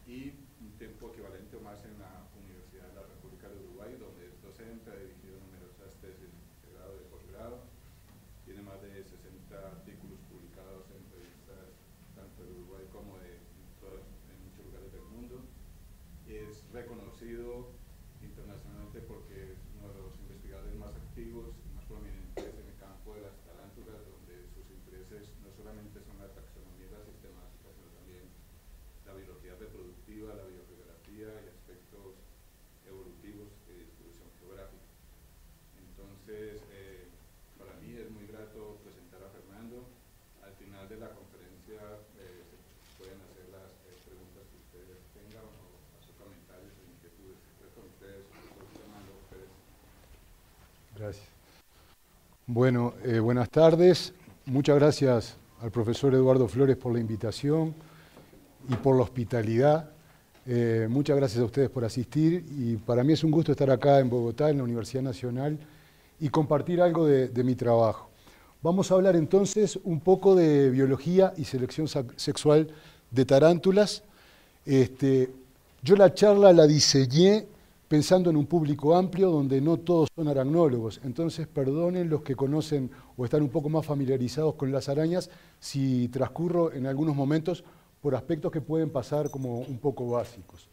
y un tiempo equivalente o más en la Universidad de la República de Uruguay, donde es docente, ha dirigido numerosas tesis de grado y de posgrado, tiene más de 60 artículos publicados en revistas tanto de Uruguay como en muchos lugares del mundo. Es reconocido internacionalmente porque es uno de los investigadores más activos y más prominentes en el campo de las tarántulas, donde sus intereses no solamente son la taxonomía y la sistemática, sino también la biología reproductiva, la biogeografía y aspectos evolutivos de distribución geográfica. Entonces, para mí es muy grato presentar a Fernando. Al final de la conferencia se pueden hacer las preguntas que ustedes tengan o hacer comentarios o inquietudes. Entonces, con ustedes, Fernando Pérez. Gracias. Bueno, buenas tardes. Muchas gracias al profesor Eduardo Flores por la invitación y por la hospitalidad. Muchas gracias a ustedes por asistir y para mí es un gusto estar acá en Bogotá, en la Universidad Nacional, y compartir algo de mi trabajo. Vamos a hablar entonces un poco de biología y selección sexual de tarántulas. Yo la charla la diseñé pensando en un público amplio donde no todos son aracnólogos. Entonces, perdonen los que conocen o están un poco más familiarizados con las arañas si transcurro en algunos momentos por aspectos que pueden pasar como un poco básicos.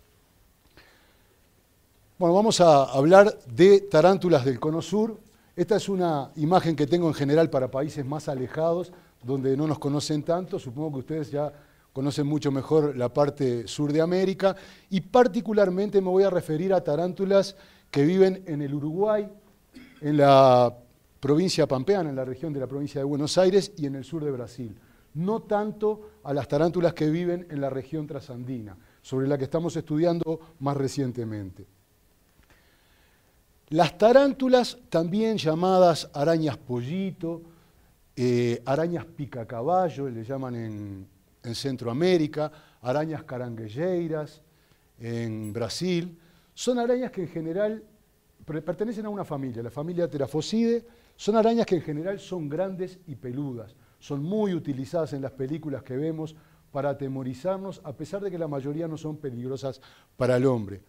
Bueno, vamos a hablar de tarántulas del Cono Sur. Esta es una imagen que tengo en general para países más alejados, donde no nos conocen tanto. Supongo que ustedes ya conocen mucho mejor la parte sur de América, y particularmente me voy a referir a tarántulas que viven en el Uruguay, en la provincia pampeana, en la región de la provincia de Buenos Aires y en el sur de Brasil. No tanto a las tarántulas que viven en la región trasandina, sobre la que estamos estudiando más recientemente. Las tarántulas, también llamadas arañas pollito, arañas picacaballo, le llaman en Centroamérica, arañas caranguelleiras en Brasil, son arañas que en general pertenecen a una familia, la familia Theraphosidea. Son arañas que en general son grandes y peludas, son muy utilizadas en las películas que vemos para atemorizarnos, a pesar de que la mayoría no son peligrosas para el hombre.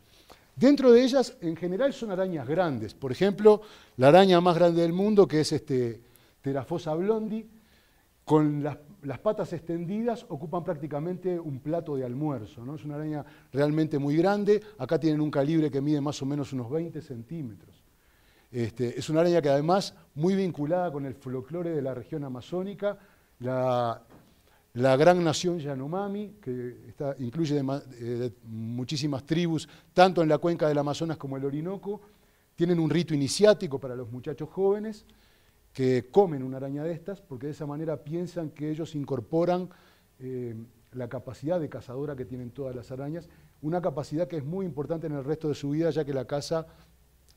Dentro de ellas, en general, son arañas grandes. Por ejemplo, la araña más grande del mundo, que es Theraphosa blondi, con las patas extendidas, ocupan prácticamente un plato de almuerzo, ¿no? Es una araña realmente muy grande. Acá tienen un calibre que mide más o menos unos 20 centímetros. Es una araña que además muy vinculada con el folclore de la región amazónica, la gran nación Yanomami, que incluye muchísimas tribus, tanto en la cuenca del Amazonas como el Orinoco. Tienen un rito iniciático para los muchachos jóvenes que comen una araña de estas, porque de esa manera piensan que ellos incorporan la capacidad de cazadora que tienen todas las arañas, una capacidad que es muy importante en el resto de su vida, ya que la caza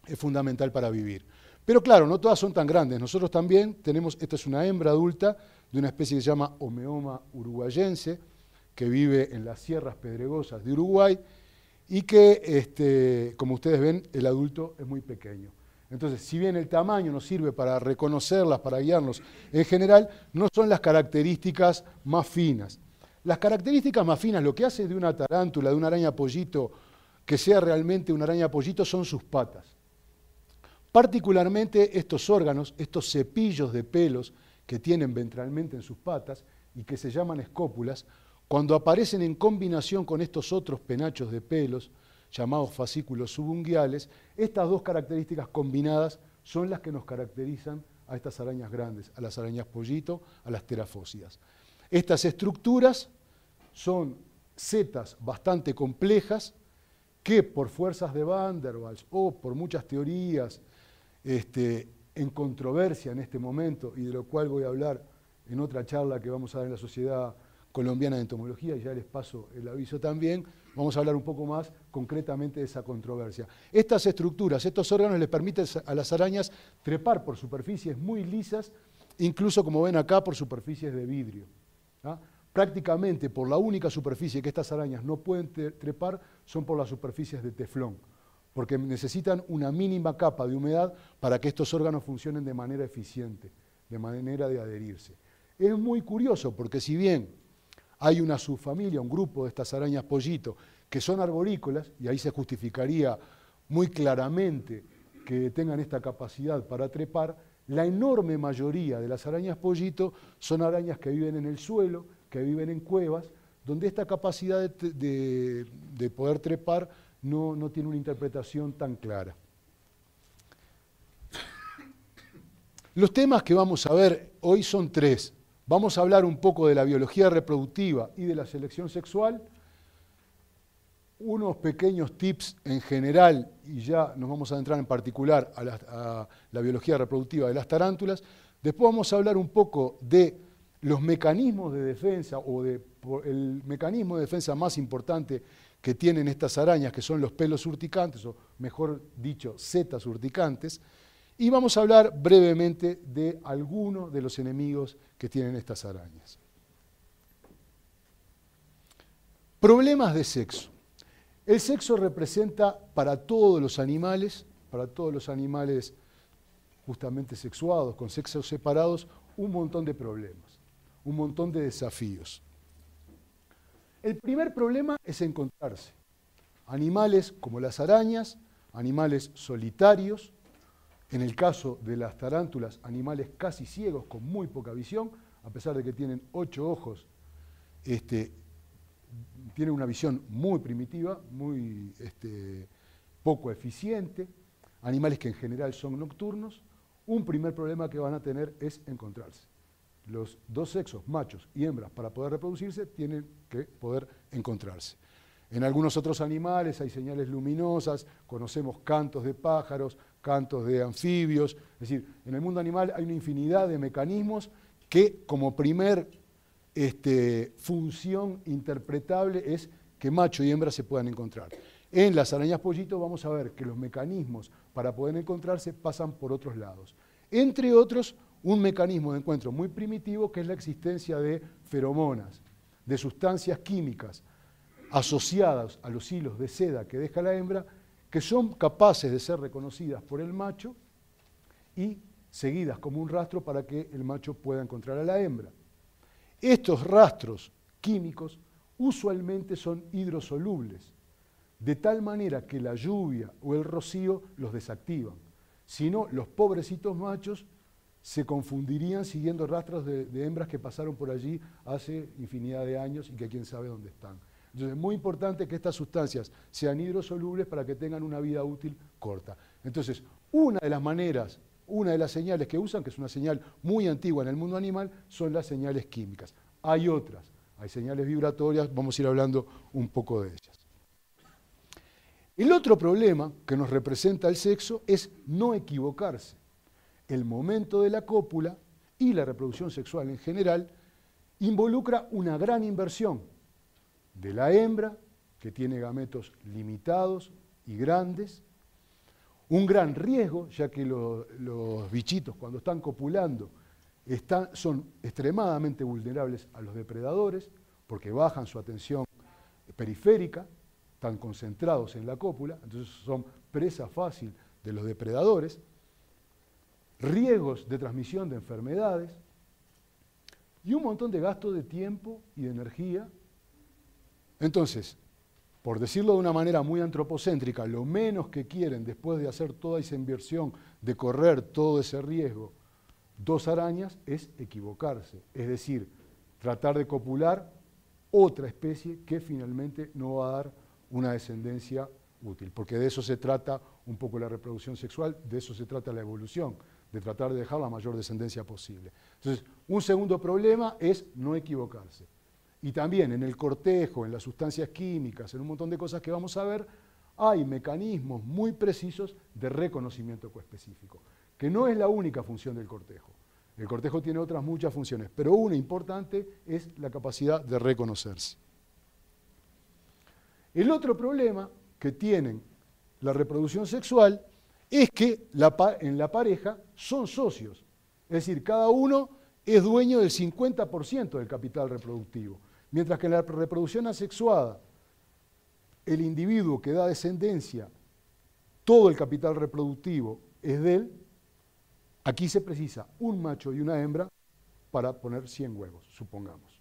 es fundamental para vivir. Pero claro, no todas son tan grandes. Nosotros también tenemos, esta es una hembra adulta de una especie que se llama Homeoma uruguayense, que vive en las sierras pedregosas de Uruguay, y que, como ustedes ven, el adulto es muy pequeño. Entonces, si bien el tamaño nos sirve para reconocerlas, para guiarnos, en general no son las características más finas. Las características más finas, lo que hace de una tarántula, de una araña pollito, que sea realmente una araña pollito, son sus patas. Particularmente estos órganos, estos cepillos de pelos que tienen ventralmente en sus patas y que se llaman escópulas, cuando aparecen en combinación con estos otros penachos de pelos, llamados fascículos subunguiales, estas dos características combinadas son las que nos caracterizan a estas arañas grandes, a las arañas pollito, a las terafósidas. Estas estructuras son setas bastante complejas que por fuerzas de Van der Waals o por muchas teorías en controversia en este momento, y de lo cual voy a hablar en otra charla que vamos a dar en la Sociedad Colombiana de Entomología, y ya les paso el aviso también, vamos a hablar un poco más concretamente de esa controversia. Estas estructuras, estos órganos les permiten a las arañas trepar por superficies muy lisas, incluso como ven acá, por superficies de vidrio. ¿Ah? Prácticamente por la única superficie que estas arañas no pueden trepar son por las superficies de teflón, porque necesitan una mínima capa de humedad para que estos órganos funcionen de manera eficiente, de manera de adherirse. Es muy curioso porque si bien hay una subfamilia, un grupo de estas arañas pollito, que son arborícolas, y ahí se justificaría muy claramente que tengan esta capacidad para trepar, la enorme mayoría de las arañas pollito son arañas que viven en el suelo, que viven en cuevas, donde esta capacidad de poder trepar no tiene una interpretación tan clara. Los temas que vamos a ver hoy son tres. Vamos a hablar un poco de la biología reproductiva y de la selección sexual, unos pequeños tips en general, y ya nos vamos a adentrar en particular a la biología reproductiva de las tarántulas. Después vamos a hablar un poco de los mecanismos de defensa, o el mecanismo de defensa más importante que tienen estas arañas, que son los pelos urticantes, o mejor dicho, setas urticantes, y vamos a hablar brevemente de algunos de los enemigos que tienen estas arañas. Problemas de sexo. El sexo representa para todos los animales justamente sexuados, con sexos separados, un montón de problemas, un montón de desafíos. El primer problema es encontrarse. Animales como las arañas, animales solitarios, en el caso de las tarántulas, animales casi ciegos, con muy poca visión, a pesar de que tienen 8 ojos, tienen una visión muy primitiva, muy poco eficiente, animales que en general son nocturnos. Un primer problema que van a tener es encontrarse. Los dos sexos, machos y hembras, para poder reproducirse, tienen que poder encontrarse. En algunos otros animales hay señales luminosas, conocemos cantos de pájaros, cantos de anfibios, es decir, en el mundo animal hay una infinidad de mecanismos que como primer función interpretable es que macho y hembra se puedan encontrar. En las arañas pollito vamos a ver que los mecanismos para poder encontrarse pasan por otros lados. Entre otros, un mecanismo de encuentro muy primitivo que es la existencia de feromonas, de sustancias químicas asociadas a los hilos de seda que deja la hembra, que son capaces de ser reconocidas por el macho y seguidas como un rastro para que el macho pueda encontrar a la hembra. Estos rastros químicos usualmente son hidrosolubles, de tal manera que la lluvia o el rocío los desactivan. Si no, los pobrecitos machos se confundirían siguiendo rastros de hembras que pasaron por allí hace infinidad de años y que quién sabe dónde están. Entonces es muy importante que estas sustancias sean hidrosolubles para que tengan una vida útil corta. Entonces, una de las maneras, una de las señales que usan, que es una señal muy antigua en el mundo animal, son las señales químicas. Hay otras, hay señales vibratorias, vamos a ir hablando un poco de ellas. El otro problema que nos representa el sexo es no equivocarse. El momento de la cópula y la reproducción sexual en general involucra una gran inversión de la hembra, que tiene gametos limitados y grandes, un gran riesgo, ya que los bichitos cuando están copulando son extremadamente vulnerables a los depredadores, porque bajan su atención periférica, están concentrados en la cópula, entonces son presa fácil de los depredadores, riesgos de transmisión de enfermedades y un montón de gasto de tiempo y de energía. Entonces, por decirlo de una manera muy antropocéntrica, lo menos que quieren después de hacer toda esa inversión, de correr todo ese riesgo, dos arañas, es equivocarse. Es decir, tratar de copular otra especie que finalmente no va a dar una descendencia útil. Porque de eso se trata un poco la reproducción sexual, de eso se trata la evolución, de tratar de dejar la mayor descendencia posible. Entonces, un segundo problema es no equivocarse. Y también en el cortejo, en las sustancias químicas, en un montón de cosas que vamos a ver, hay mecanismos muy precisos de reconocimiento coespecífico, que no es la única función del cortejo. El cortejo tiene otras muchas funciones, pero una importante es la capacidad de reconocerse. El otro problema que tienen la reproducción sexual es que en la pareja son socios, es decir, cada uno es dueño del 50% del capital reproductivo. Mientras que en la reproducción asexuada, el individuo que da descendencia, todo el capital reproductivo es de él, aquí se precisa un macho y una hembra para poner 100 huevos, supongamos.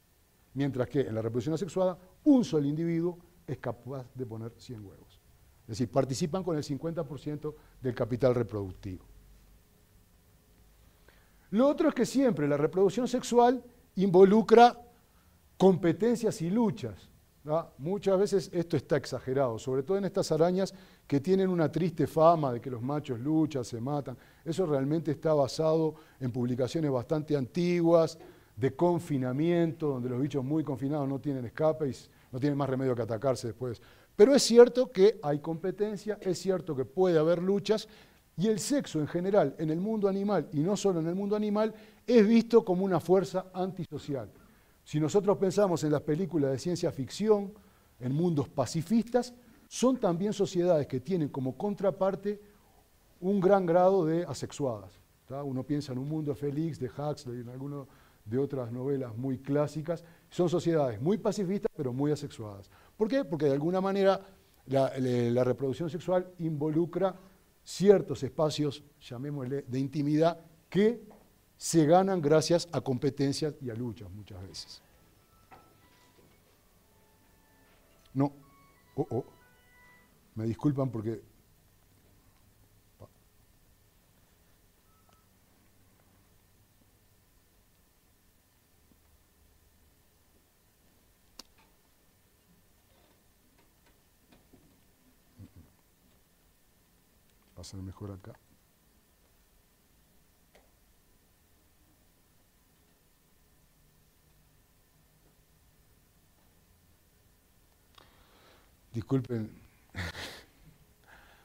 Mientras que en la reproducción asexuada, un solo individuo es capaz de poner 100 huevos. Es decir, participan con el 50% del capital reproductivo. Lo otro es que siempre la reproducción sexual involucra competencias y luchas, ¿no? Muchas veces esto está exagerado, sobre todo en estas arañas que tienen una triste fama de que los machos luchan, se matan. Eso realmente está basado en publicaciones bastante antiguas, de confinamiento, donde los bichos muy confinados no tienen escape y no tienen más remedio que atacarse después. Pero es cierto que hay competencia, es cierto que puede haber luchas, y el sexo en general en el mundo animal, y no solo en el mundo animal, es visto como una fuerza antisocial. Si nosotros pensamos en las películas de ciencia ficción, en mundos pacifistas, son también sociedades que tienen como contraparte un gran grado de asexuadas, ¿tá? Uno piensa en Un Mundo Feliz de Huxley, en alguno de otras novelas muy clásicas. Son sociedades muy pacifistas, pero muy asexuadas. ¿Por qué? Porque de alguna manera la reproducción sexual involucra ciertos espacios, llamémosle, de intimidad, que se ganan gracias a competencias y a luchas muchas veces. No, me disculpan porque... Va a ser mejor acá. Disculpen.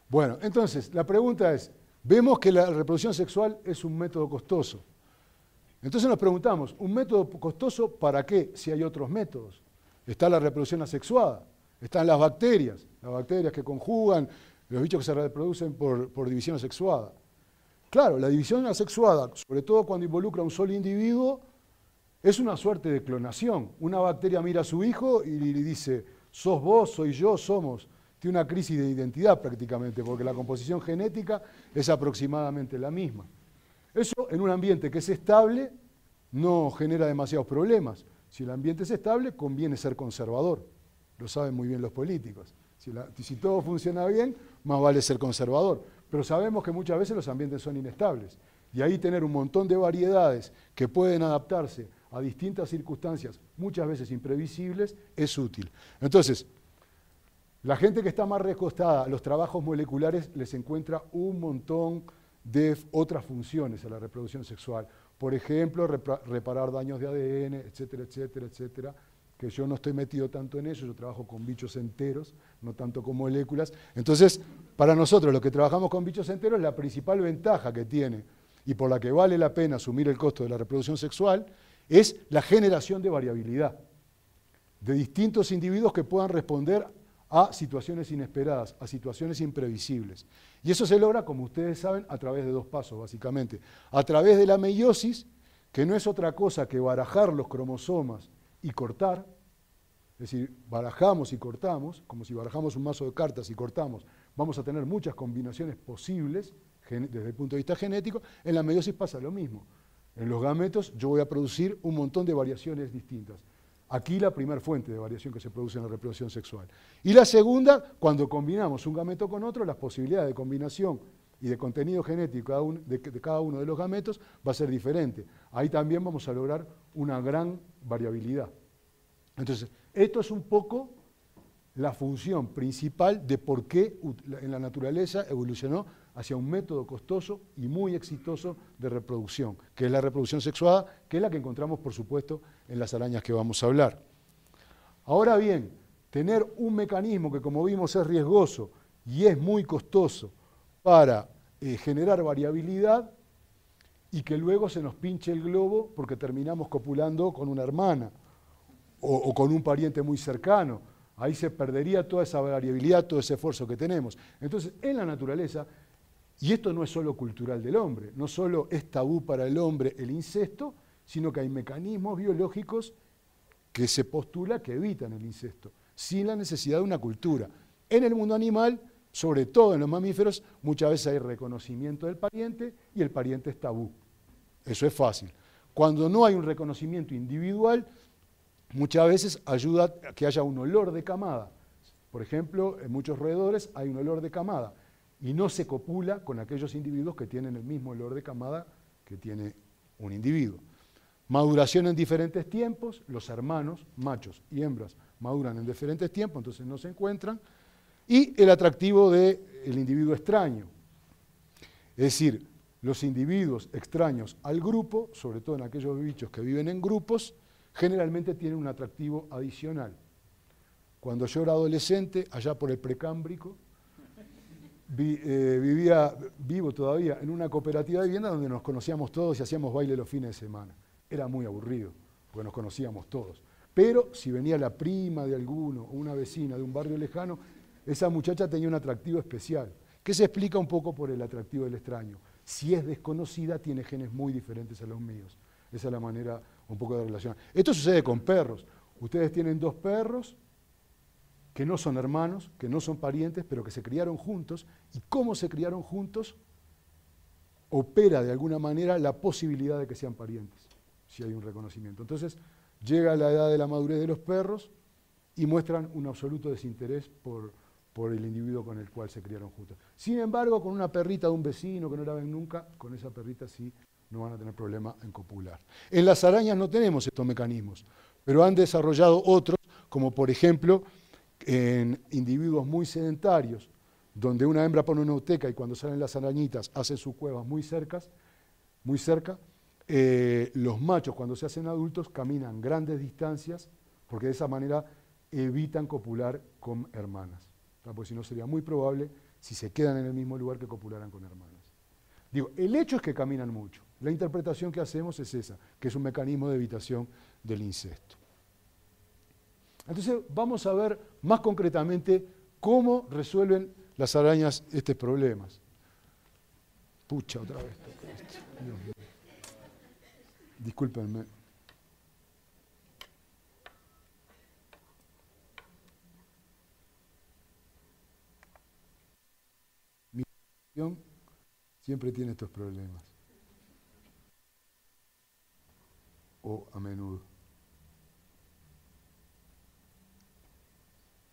Bueno, entonces, la pregunta es, vemos que la reproducción sexual es un método costoso. Entonces nos preguntamos, ¿un método costoso para qué si hay otros métodos? Está la reproducción asexuada, están las bacterias que conjugan, los bichos que se reproducen por división asexuada. Claro, la división asexuada, sobre todo cuando involucra a un solo individuo, es una suerte de clonación. Una bacteria mira a su hijo y le dice, sos vos, soy yo, somos. Tiene una crisis de identidad prácticamente, porque la composición genética es aproximadamente la misma. Eso en un ambiente que es estable no genera demasiados problemas. Si el ambiente es estable, conviene ser conservador. Lo saben muy bien los políticos. Si todo funciona bien, más vale ser conservador. Pero sabemos que muchas veces los ambientes son inestables. Y ahí tener un montón de variedades que pueden adaptarse a distintas circunstancias, muchas veces imprevisibles, es útil. Entonces, la gente que está más recostada a los trabajos moleculares les encuentra un montón de otras funciones a la reproducción sexual. Por ejemplo, reparar daños de ADN, etcétera, etcétera, etcétera, que yo no estoy metido tanto en eso, yo trabajo con bichos enteros, no tanto con moléculas. Entonces, para nosotros, los que trabajamos con bichos enteros, la principal ventaja que tiene y por la que vale la pena asumir el costo de la reproducción sexual es la generación de variabilidad, de distintos individuos que puedan responder a situaciones inesperadas, a situaciones imprevisibles. Y eso se logra, como ustedes saben, a través de dos pasos, básicamente. A través de la meiosis, que no es otra cosa que barajar los cromosomas y cortar, es decir, barajamos y cortamos, como si barajamos un mazo de cartas y cortamos, vamos a tener muchas combinaciones posibles desde el punto de vista genético. En la meiosis pasa lo mismo. En los gametos yo voy a producir un montón de variaciones distintas. Aquí la primera fuente de variación que se produce en la reproducción sexual. Y la segunda, cuando combinamos un gameto con otro, las posibilidades de combinación y de contenido genético de cada uno de los gametos va a ser diferente. Ahí también vamos a lograr una gran variabilidad. Entonces, esto es un poco la función principal de por qué en la naturaleza evolucionó hacia un método costoso y muy exitoso de reproducción, que es la reproducción sexuada, que es la que encontramos, por supuesto, en las arañas que vamos a hablar. Ahora bien, tener un mecanismo que, como vimos, es riesgoso y es muy costoso para generar variabilidad y que luego se nos pinche el globo porque terminamos copulando con una hermana o con un pariente muy cercano. Ahí se perdería toda esa variabilidad, todo ese esfuerzo que tenemos. Entonces, en la naturaleza, y esto no es solo cultural del hombre, no solo es tabú para el hombre el incesto, sino que hay mecanismos biológicos que se postula que evitan el incesto, sin la necesidad de una cultura. En el mundo animal, sobre todo en los mamíferos, muchas veces hay reconocimiento del pariente y el pariente es tabú. Eso es fácil. Cuando no hay un reconocimiento individual, muchas veces ayuda a que haya un olor de camada. Por ejemplo, en muchos roedores hay un olor de camada y no se copula con aquellos individuos que tienen el mismo olor de camada que tiene un individuo. Maduración en diferentes tiempos, los hermanos, machos y hembras, maduran en diferentes tiempos, entonces no se encuentran. Y el atractivo del individuo extraño. Es decir, los individuos extraños al grupo, sobre todo en aquellos bichos que viven en grupos, generalmente tienen un atractivo adicional. Cuando yo era adolescente, allá por el Precámbrico, vivo todavía en una cooperativa de vivienda donde nos conocíamos todos y hacíamos baile los fines de semana. Era muy aburrido, porque nos conocíamos todos. Pero si venía la prima de alguno o una vecina de un barrio lejano, esa muchacha tenía un atractivo especial, que se explica un poco por el atractivo del extraño. Si es desconocida, tiene genes muy diferentes a los míos. Esa es la manera un poco de relacionar. Esto sucede con perros. Ustedes tienen dos perros que no son hermanos, que no son parientes, pero que se criaron juntos, y cómo se criaron juntos opera de alguna manera la posibilidad de que sean parientes, si hay un reconocimiento. Entonces, llega la edad de la madurez de los perros y muestran un absoluto desinterés por el individuo con el cual se criaron juntos. Sin embargo, con una perrita de un vecino que no la ven nunca, con esa perrita sí no van a tener problema en copular. En las arañas no tenemos estos mecanismos, pero han desarrollado otros, como por ejemplo en individuos muy sedentarios, donde una hembra pone una uteca y cuando salen las arañitas hacen sus cuevas muy cerca, los machos cuando se hacen adultos caminan grandes distancias porque de esa manera evitan copular con hermanas, porque si no sería muy probable si se quedan en el mismo lugar que copularan con hermanas. Digo, el hecho es que caminan mucho. La interpretación que hacemos es esa, que es un mecanismo de evitación del incesto. Entonces vamos a ver más concretamente cómo resuelven las arañas estos problemas. Pucha, otra vez. Dios mío. Discúlpenme. Mi visión siempre tiene estos problemas. O a menudo.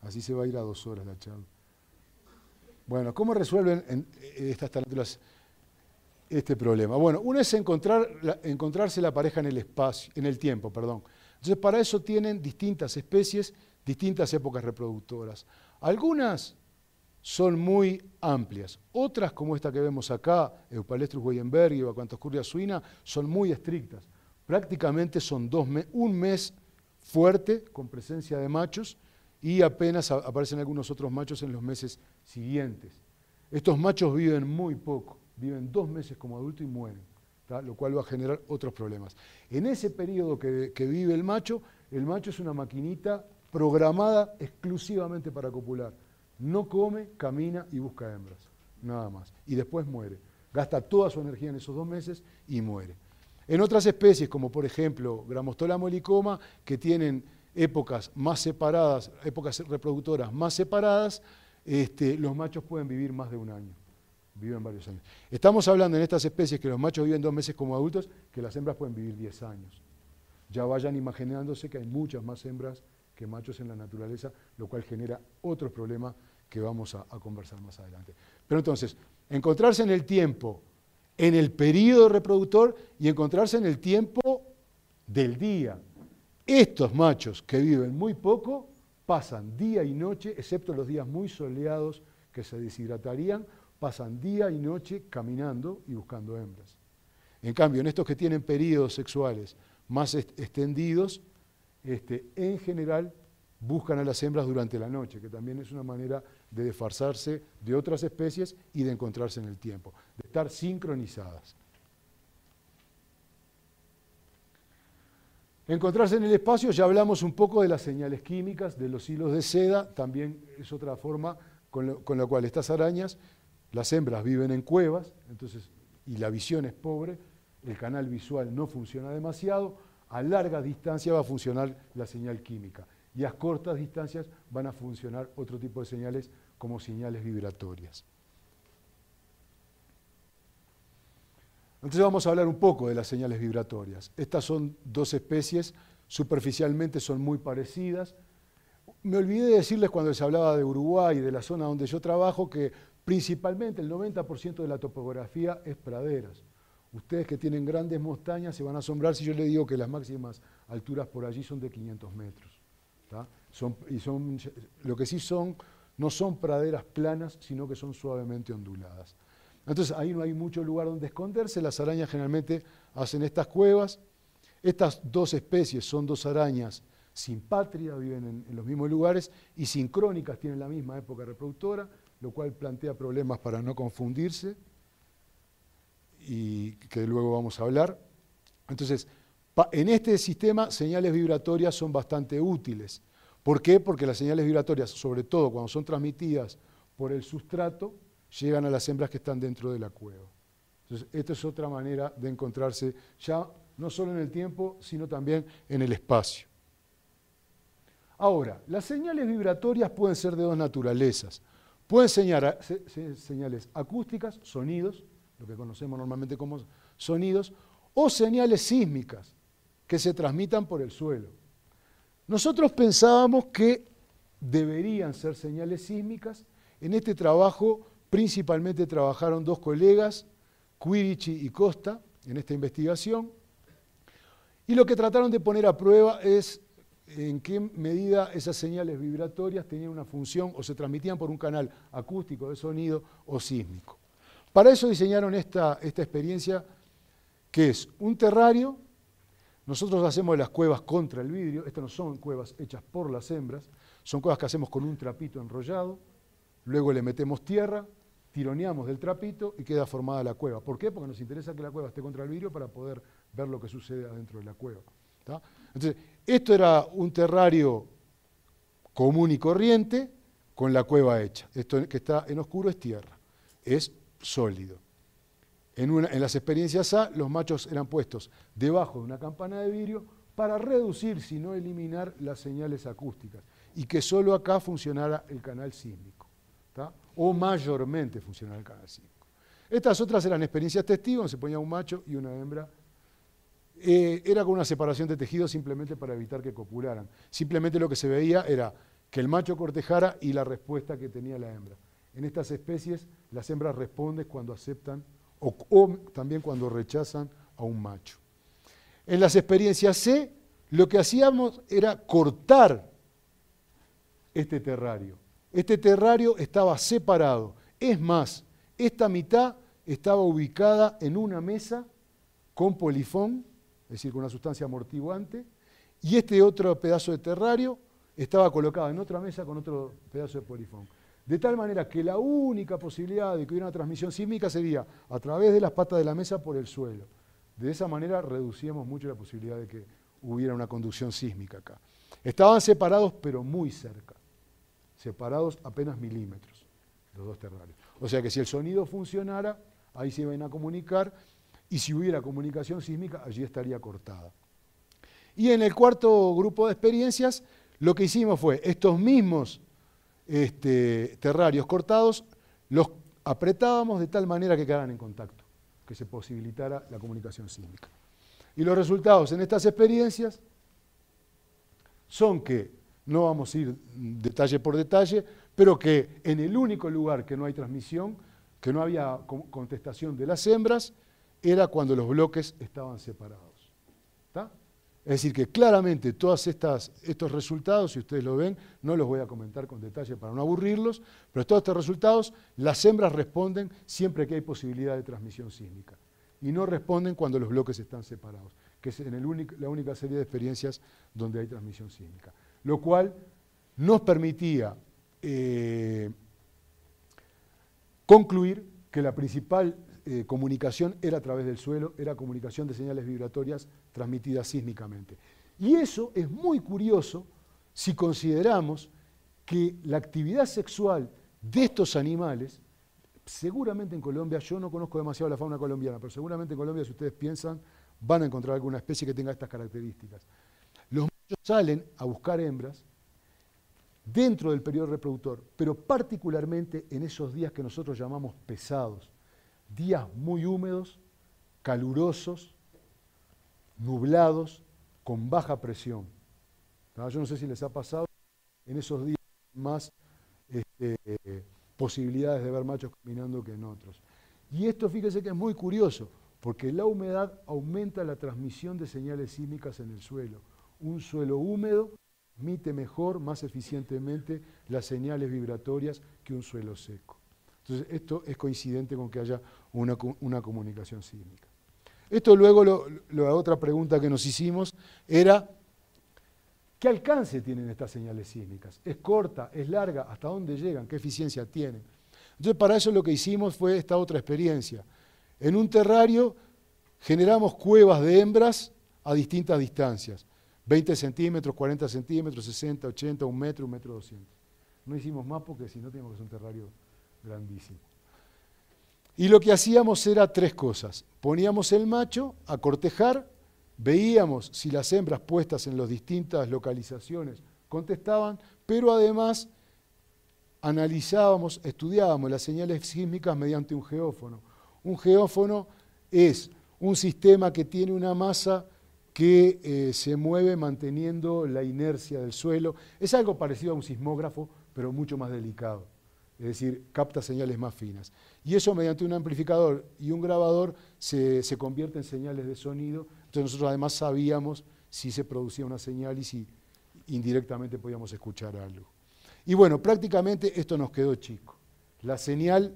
Así se va a ir a 2 horas la charla. Bueno, ¿cómo resuelven estas tarántulas este problema? Bueno, uno es encontrarse la pareja en el espacio, en el tiempo, perdón. Entonces, para eso tienen distintas especies, distintas épocas reproductoras. Algunas son muy amplias, otras, como esta que vemos acá, Eupalestrus weyembergi o Acanthoscurria suina, son muy estrictas. Prácticamente son un mes fuerte, con presencia de machos, y apenas aparecen algunos otros machos en los meses siguientes. Estos machos viven muy poco, viven 2 meses como adultos y mueren, lo cual va a generar otros problemas. En ese periodo que vive el macho es una maquinita programada exclusivamente para copular. No come, camina y busca hembras, nada más. Y después muere. Gasta toda su energía en esos 2 meses y muere. En otras especies, como por ejemplo Grammostola molicoma, que tienen épocas más separadas, épocas reproductoras más separadas, los machos pueden vivir más de 1 año, viven varios años. Estamos hablando en estas especies que los machos viven 2 meses como adultos, que las hembras pueden vivir 10 años. Ya vayan imaginándose que hay muchas más hembras que machos en la naturaleza, lo cual genera otros problemas que vamos a conversar más adelante. Pero entonces, encontrarse en el tiempo, en el periodo reproductor y encontrarse en el tiempo del día. Estos machos que viven muy poco pasan día y noche, excepto los días muy soleados que se deshidratarían, pasan día y noche caminando y buscando hembras. En cambio, en estos que tienen periodos sexuales más extendidos, en general buscan a las hembras durante la noche, que también es una manera de desfasarse de otras especies y de encontrarse en el tiempo, de estar sincronizadas. Encontrarse en el espacio, ya hablamos un poco de las señales químicas, de los hilos de seda, también es otra forma con la cual estas arañas, las hembras viven en cuevas, entonces, y la visión es pobre, el canal visual no funciona demasiado, a largas distancias va a funcionar la señal química y a cortas distancias van a funcionar otro tipo de señales como señales vibratorias. Entonces vamos a hablar un poco de las señales vibratorias. Estas son 2 especies, superficialmente son muy parecidas. Me olvidé de decirles cuando les hablaba de Uruguay y de la zona donde yo trabajo que principalmente el 90% de la topografía es praderas. Ustedes que tienen grandes montañas se van a asombrar si yo les digo que las máximas alturas por allí son de 500 metros. Lo que sí son, no son praderas planas, sino que son suavemente onduladas. Entonces ahí no hay mucho lugar donde esconderse, las arañas generalmente hacen estas cuevas. Estas dos especies son dos arañas simpátridas, viven en los mismos lugares, y sincrónicas, tienen la misma época reproductora, lo cual plantea problemas para no confundirse, y que luego vamos a hablar. Entonces, en este sistema, señales vibratorias son bastante útiles. ¿Por qué? Porque las señales vibratorias, sobre todo cuando son transmitidas por el sustrato, llegan a las hembras que están dentro de la cueva. Entonces, esta es otra manera de encontrarse ya no solo en el tiempo, sino también en el espacio. Ahora, las señales vibratorias pueden ser de dos naturalezas. Pueden ser señales acústicas, sonidos, lo que conocemos normalmente como sonidos, o señales sísmicas, que se transmitan por el suelo. Nosotros pensábamos que deberían ser señales sísmicas. En este trabajo principalmente trabajaron dos colegas, Quirici y Costa, en esta investigación, y lo que trataron de poner a prueba es en qué medida esas señales vibratorias tenían una función o se transmitían por un canal acústico de sonido o sísmico. Para eso diseñaron esta experiencia, que es un terrario. Nosotros hacemos las cuevas contra el vidrio. Estas no son cuevas hechas por las hembras, son cuevas que hacemos con un trapito enrollado, luego le metemos tierra, tironeamos del trapito y queda formada la cueva. ¿Por qué? Porque nos interesa que la cueva esté contra el vidrio para poder ver lo que sucede adentro de la cueva. ¿Tá? Entonces, esto era un terrario común y corriente con la cueva hecha. Esto que está en oscuro es tierra, es sólido. En las experiencias A, los machos eran puestos debajo de una campana de vidrio para reducir, si no eliminar, las señales acústicas y que solo acá funcionara el canal sísmico, ¿tá? O mayormente funcionara el canal sísmico. Estas otras eran experiencias testigos, donde se ponía un macho y una hembra. Era con una separación de tejidos simplemente para evitar que copularan. Simplemente lo que se veía era que el macho cortejara y la respuesta que tenía la hembra. En estas especies, las hembras responden cuando aceptan o también cuando rechazan a un macho. En las experiencias C, lo que hacíamos era cortar este terrario. Este terrario estaba separado. Es más, esta mitad estaba ubicada en una mesa con polifón, es decir, con una sustancia amortiguante, y este otro pedazo de terrario estaba colocado en otra mesa con otro pedazo de polifón. De tal manera que la única posibilidad de que hubiera una transmisión sísmica sería a través de las patas de la mesa por el suelo. De esa manera reducíamos mucho la posibilidad de que hubiera una conducción sísmica acá. Estaban separados, pero muy cerca. Separados apenas milímetros, los dos terrarios. O sea que si el sonido funcionara, ahí se iban a comunicar, y si hubiera comunicación sísmica, allí estaría cortada. Y en el cuarto grupo de experiencias, lo que hicimos fue estos mismos terrarios cortados, los apretábamos de tal manera que quedaran en contacto, que se posibilitara la comunicación sísmica. Y los resultados en estas experiencias son que, no vamos a ir detalle por detalle, pero que en el único lugar que no hay transmisión, que no había contestación de las hembras, era cuando los bloques estaban separados. ¿Tá? Es decir, que claramente todos estos resultados, si ustedes lo ven, no los voy a comentar con detalle para no aburrirlos, pero todos estos resultados, las hembras responden siempre que hay posibilidad de transmisión sísmica. Y no responden cuando los bloques están separados, que es la única serie de experiencias donde hay transmisión sísmica. Lo cual nos permitía concluir que la principal comunicación era a través del suelo, era comunicación de señales vibratorias transmitidas sísmicamente. Y eso es muy curioso si consideramos que la actividad sexual de estos animales, seguramente en Colombia, yo no conozco demasiado la fauna colombiana, pero seguramente en Colombia, si ustedes piensan, van a encontrar alguna especie que tenga estas características. Los machos salen a buscar hembras dentro del periodo reproductor, pero particularmente en esos días que nosotros llamamos pesados, días muy húmedos, calurosos, nublados, con baja presión. Yo no sé si les ha pasado en esos días más posibilidades de ver machos caminando que en otros. Y esto, fíjese que es muy curioso, porque la humedad aumenta la transmisión de señales sísmicas en el suelo. Un suelo húmedo transmite mejor, más eficientemente, las señales vibratorias que un suelo seco. Entonces, esto es coincidente con que haya una comunicación sísmica. Esto luego, la otra pregunta que nos hicimos era, ¿qué alcance tienen estas señales sísmicas? ¿Es corta? ¿Es larga? ¿Hasta dónde llegan? ¿Qué eficiencia tienen? Entonces, para eso lo que hicimos fue esta otra experiencia. En un terrario generamos cuevas de hembras a distintas distancias. 20 centímetros, 40 centímetros, 60, 80, 1 metro, 1 metro 200. No hicimos más porque si no teníamos que hacer un terrario grandísimo. Y lo que hacíamos era 3 cosas. Poníamos el macho a cortejar, veíamos si las hembras puestas en las distintas localizaciones contestaban, pero además analizábamos, estudiábamos las señales sísmicas mediante un geófono. Un geófono es un sistema que tiene una masa que se mueve manteniendo la inercia del suelo. Es algo parecido a un sismógrafo, pero mucho más delicado. Es decir, capta señales más finas. Y eso mediante un amplificador y un grabador se convierte en señales de sonido. Entonces nosotros además sabíamos si se producía una señal y si indirectamente podíamos escuchar algo. Y bueno, prácticamente esto nos quedó chico. La señal,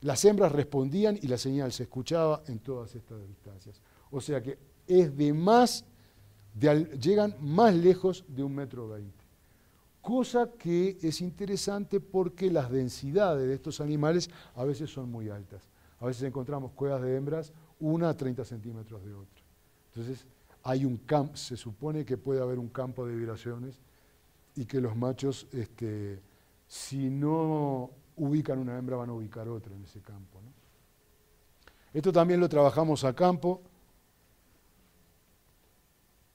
las hembras respondían y la señal se escuchaba en todas estas distancias. O sea que es llegan más lejos de 1,20 metros. Cosa que es interesante porque las densidades de estos animales a veces son muy altas. A veces encontramos cuevas de hembras, una a 30 centímetros de otra. Entonces, hay un campo, se supone que puede haber un campo de vibraciones y que los machos, si no ubican una hembra, van a ubicar otra en ese campo, ¿no? Esto también lo trabajamos a campo.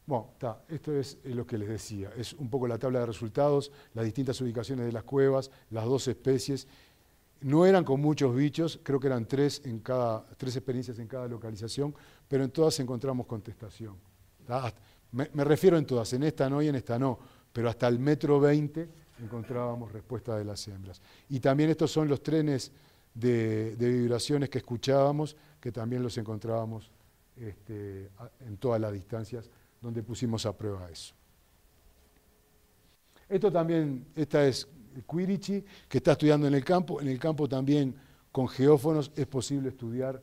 Bueno, esto es lo que les decía, es un poco la tabla de resultados, las distintas ubicaciones de las cuevas, las 2 especies. No eran con muchos bichos, creo que eran 3 experiencias en cada localización, pero en todas encontramos contestación. Me refiero en todas, en esta no y en esta no, pero hasta el 1,20 metros encontrábamos respuesta de las hembras. Y también estos son los trenes de vibraciones que escuchábamos, que también los encontrábamos en todas las distancias donde pusimos a prueba eso. Esta es Quirichi, que está estudiando en el campo. En el campo también con geófonos es posible estudiar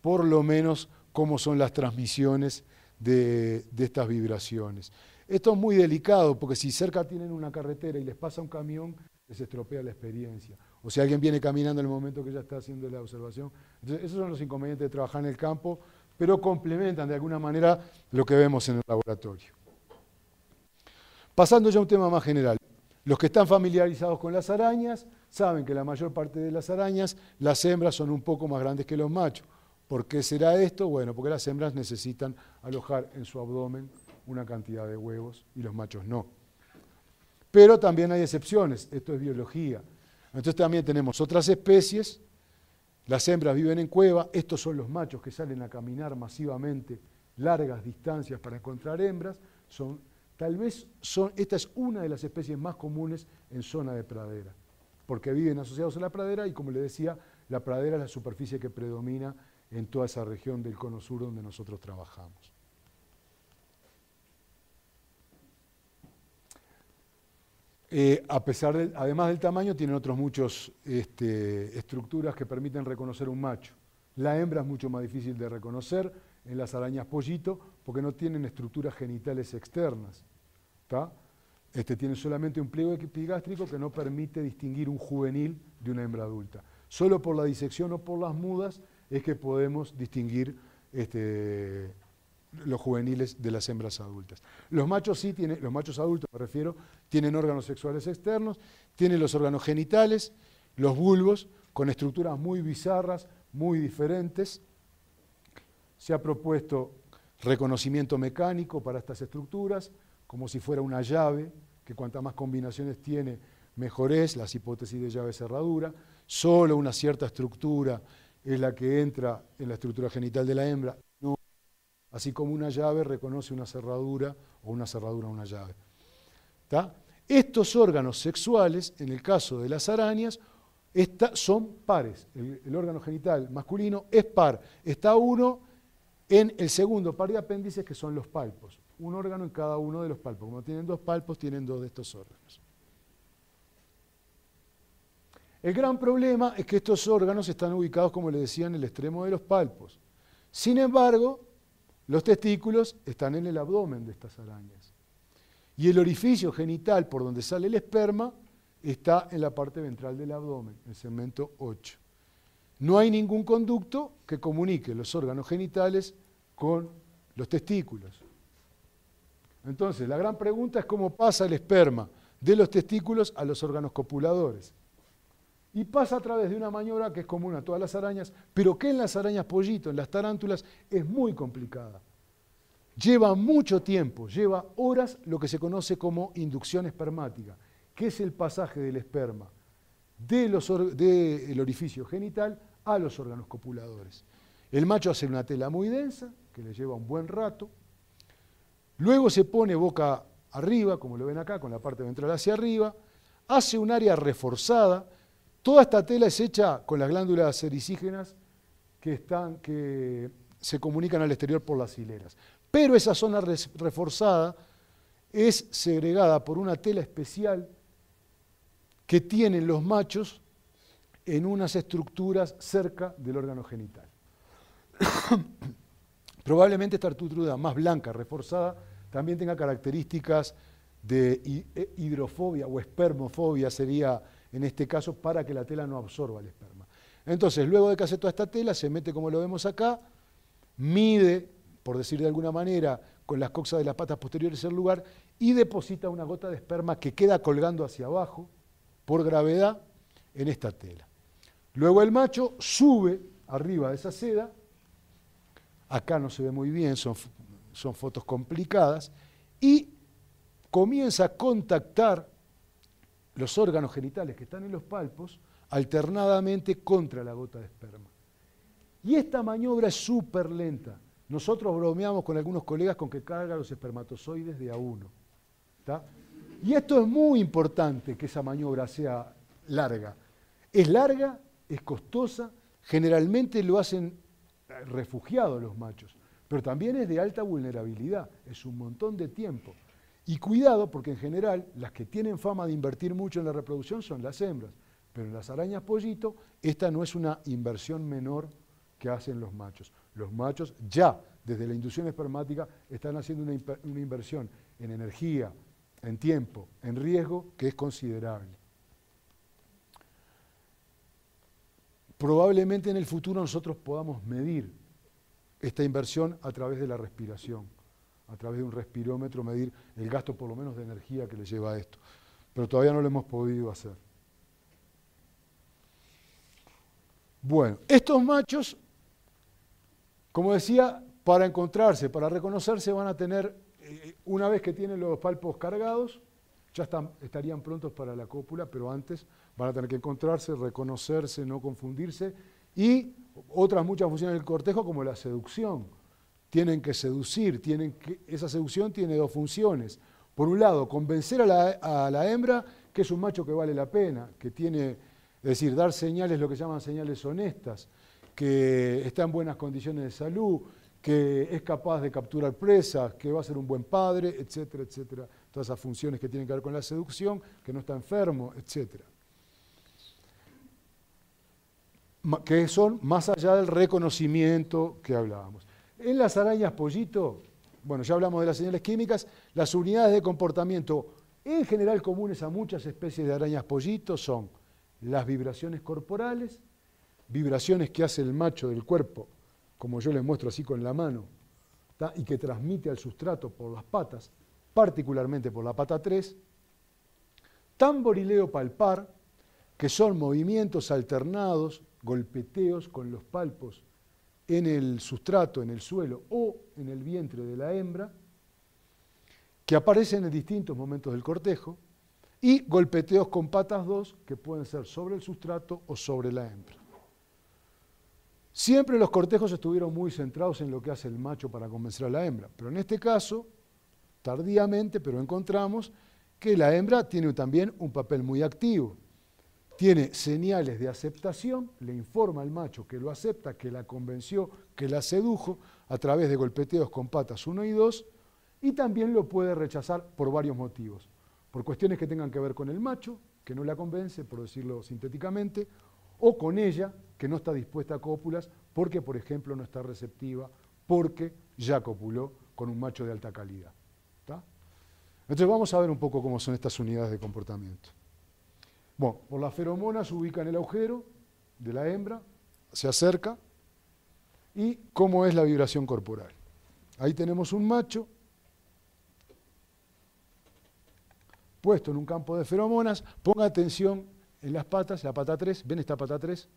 por lo menos cómo son las transmisiones de estas vibraciones. Esto es muy delicado porque si cerca tienen una carretera y les pasa un camión, les estropea la experiencia. O si alguien viene caminando en el momento que ya está haciendo la observación. Entonces, esos son los inconvenientes de trabajar en el campo, pero complementan de alguna manera lo que vemos en el laboratorio. Pasando ya a un tema más general. Los que están familiarizados con las arañas saben que la mayor parte de las arañas, las hembras son un poco más grandes que los machos. ¿Por qué será esto? Bueno, porque las hembras necesitan alojar en su abdomen una cantidad de huevos y los machos no. Pero también hay excepciones, esto es biología. Entonces también tenemos otras especies. Las hembras viven en cueva, estos son los machos que salen a caminar masivamente largas distancias para encontrar hembras. Esta es una de las especies más comunes en zona de pradera, porque viven asociados a la pradera y, como les decía, la pradera es la superficie que predomina en toda esa región del cono sur donde nosotros trabajamos. Además del tamaño, tienen otros muchos estructuras que permiten reconocer un macho. La hembra es mucho más difícil de reconocer en las arañas pollito porque no tienen estructuras genitales externas. Tienen solamente un pliego epigástrico que no permite distinguir un juvenil de una hembra adulta. Solo por la disección o por las mudas es que podemos distinguir los juveniles de las hembras adultas. Los machos sí tienen, los machos adultos me refiero, tienen órganos sexuales externos, tienen los órganos genitales, los bulbos, con estructuras muy bizarras, muy diferentes. Se ha propuesto reconocimiento mecánico para estas estructuras, como si fuera una llave, que cuantas más combinaciones tiene, mejor es, las hipótesis de llave-cerradura. Solo una cierta estructura es la que entra en la estructura genital de la hembra, no, así como una llave reconoce una cerradura o una cerradura una llave. Estos órganos sexuales, en el caso de las arañas, son pares. El órgano genital masculino es par. Está uno en el segundo par de apéndices, que son los palpos. Un órgano en cada uno de los palpos. Como tienen dos palpos, tienen dos de estos órganos. El gran problema es que estos órganos están ubicados, como les decía, en el extremo de los palpos. Sin embargo, los testículos están en el abdomen de estas arañas. Y el orificio genital por donde sale el esperma está en la parte ventral del abdomen, el segmento 8. No hay ningún conducto que comunique los órganos genitales con los testículos. Entonces, la gran pregunta es cómo pasa el esperma de los testículos a los órganos copuladores. Y pasa a través de una maniobra que es común a todas las arañas, pero que en las arañas pollito, en las tarántulas, es muy complicada. Lleva mucho tiempo, lleva horas lo que se conoce como inducción espermática, que es el pasaje del esperma del orificio genital a los órganos copuladores. El macho hace una tela muy densa, que le lleva un buen rato, luego se pone boca arriba, como lo ven acá, con la parte ventral hacia arriba, hace un área reforzada. Toda esta tela es hecha con las glándulas sericígenas que se comunican al exterior por las hileras. Pero esa zona reforzada es segregada por una tela especial que tienen los machos en unas estructuras cerca del órgano genital. Probablemente esta estructura más blanca, reforzada, también tenga características de hidrofobia o espermofobia, sería en este caso, para que la tela no absorba el esperma. Entonces, luego de que hace toda esta tela, se mete como lo vemos acá, mide, por decir de alguna manera, con las coxas de las patas posteriores el lugar y deposita una gota de esperma que queda colgando hacia abajo por gravedad en esta tela. Luego el macho sube arriba de esa seda, acá no se ve muy bien, son fotos complicadas, y comienza a contactar los órganos genitales que están en los palpos alternadamente contra la gota de esperma. Y esta maniobra es súper lenta. Nosotros bromeamos con algunos colegas con que carga los espermatozoides de a uno. ¿Tá? Y esto es muy importante, que esa maniobra sea larga. Es larga, es costosa, generalmente lo hacen refugiados los machos, pero también es de alta vulnerabilidad, es un montón de tiempo. Y cuidado, porque en general las que tienen fama de invertir mucho en la reproducción son las hembras, pero en las arañas pollito esta no es una inversión menor que hacen los machos. Los machos ya, desde la inducción espermática, están haciendo una inversión en energía, en tiempo, en riesgo, que es considerable. Probablemente en el futuro nosotros podamos medir esta inversión a través de la respiración, a través de un respirómetro, medir el gasto por lo menos de energía que le lleva a esto. Pero todavía no lo hemos podido hacer. Bueno, estos machos, como decía, para encontrarse, para reconocerse, van a tener, una vez que tienen los palpos cargados, ya estarían prontos para la cópula, pero antes van a tener que encontrarse, reconocerse, no confundirse, y otras muchas funciones del cortejo, como la seducción. Tienen que seducir, esa seducción tiene dos funciones. Por un lado, convencer a la hembra que es un macho que vale la pena, que tiene, es decir, dar señales, lo que llaman señales honestas, que está en buenas condiciones de salud, que es capaz de capturar presas, que va a ser un buen padre, etcétera, etcétera. Todas esas funciones que tienen que ver con la seducción, que no está enfermo, etcétera. Que son más allá del reconocimiento que hablábamos. En las arañas pollito, bueno, ya hablamos de las señales químicas, las unidades de comportamiento en general comunes a muchas especies de arañas pollito son las vibraciones corporales, vibraciones que hace el macho del cuerpo, como yo les muestro así con la mano, ¿tá? Y que transmite al sustrato por las patas, particularmente por la pata 3, tamborileo palpar, que son movimientos alternados, golpeteos con los palpos en el sustrato, en el suelo o en el vientre de la hembra, que aparecen en distintos momentos del cortejo, y golpeteos con patas 2, que pueden ser sobre el sustrato o sobre la hembra. Siempre los cortejos estuvieron muy centrados en lo que hace el macho para convencer a la hembra, pero en este caso, tardíamente, pero encontramos que la hembra tiene también un papel muy activo. Tiene señales de aceptación, le informa al macho que lo acepta, que la convenció, que la sedujo a través de golpeteos con patas 1 y 2, y también lo puede rechazar por varios motivos. Por cuestiones que tengan que ver con el macho, que no la convence, por decirlo sintéticamente, o con ella, que no está dispuesta a cópulas, porque, por ejemplo, no está receptiva, porque ya copuló con un macho de alta calidad. ¿Está? Entonces vamos a ver un poco cómo son estas unidades de comportamiento. Bueno, por las feromonas se ubica en el agujero de la hembra, se acerca, y cómo es la vibración corporal. Ahí tenemos un macho puesto en un campo de feromonas. Ponga atención en las patas, la pata 3, ¿ven esta pata 3?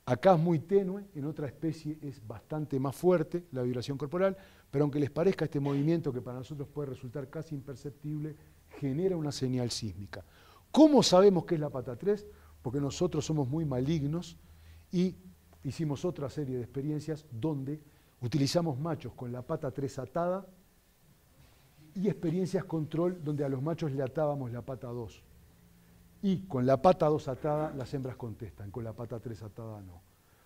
Acá es muy tenue, en otra especie es bastante más fuerte la vibración corporal, pero aunque les parezca este movimiento que para nosotros puede resultar casi imperceptible, genera una señal sísmica. ¿Cómo sabemos que es la pata 3? Porque nosotros somos muy malignos y hicimos otra serie de experiencias donde utilizamos machos con la pata 3 atada y experiencias control donde a los machos le atábamos la pata 2. Y con la pata 2 atada las hembras contestan, con la pata 3 atada no.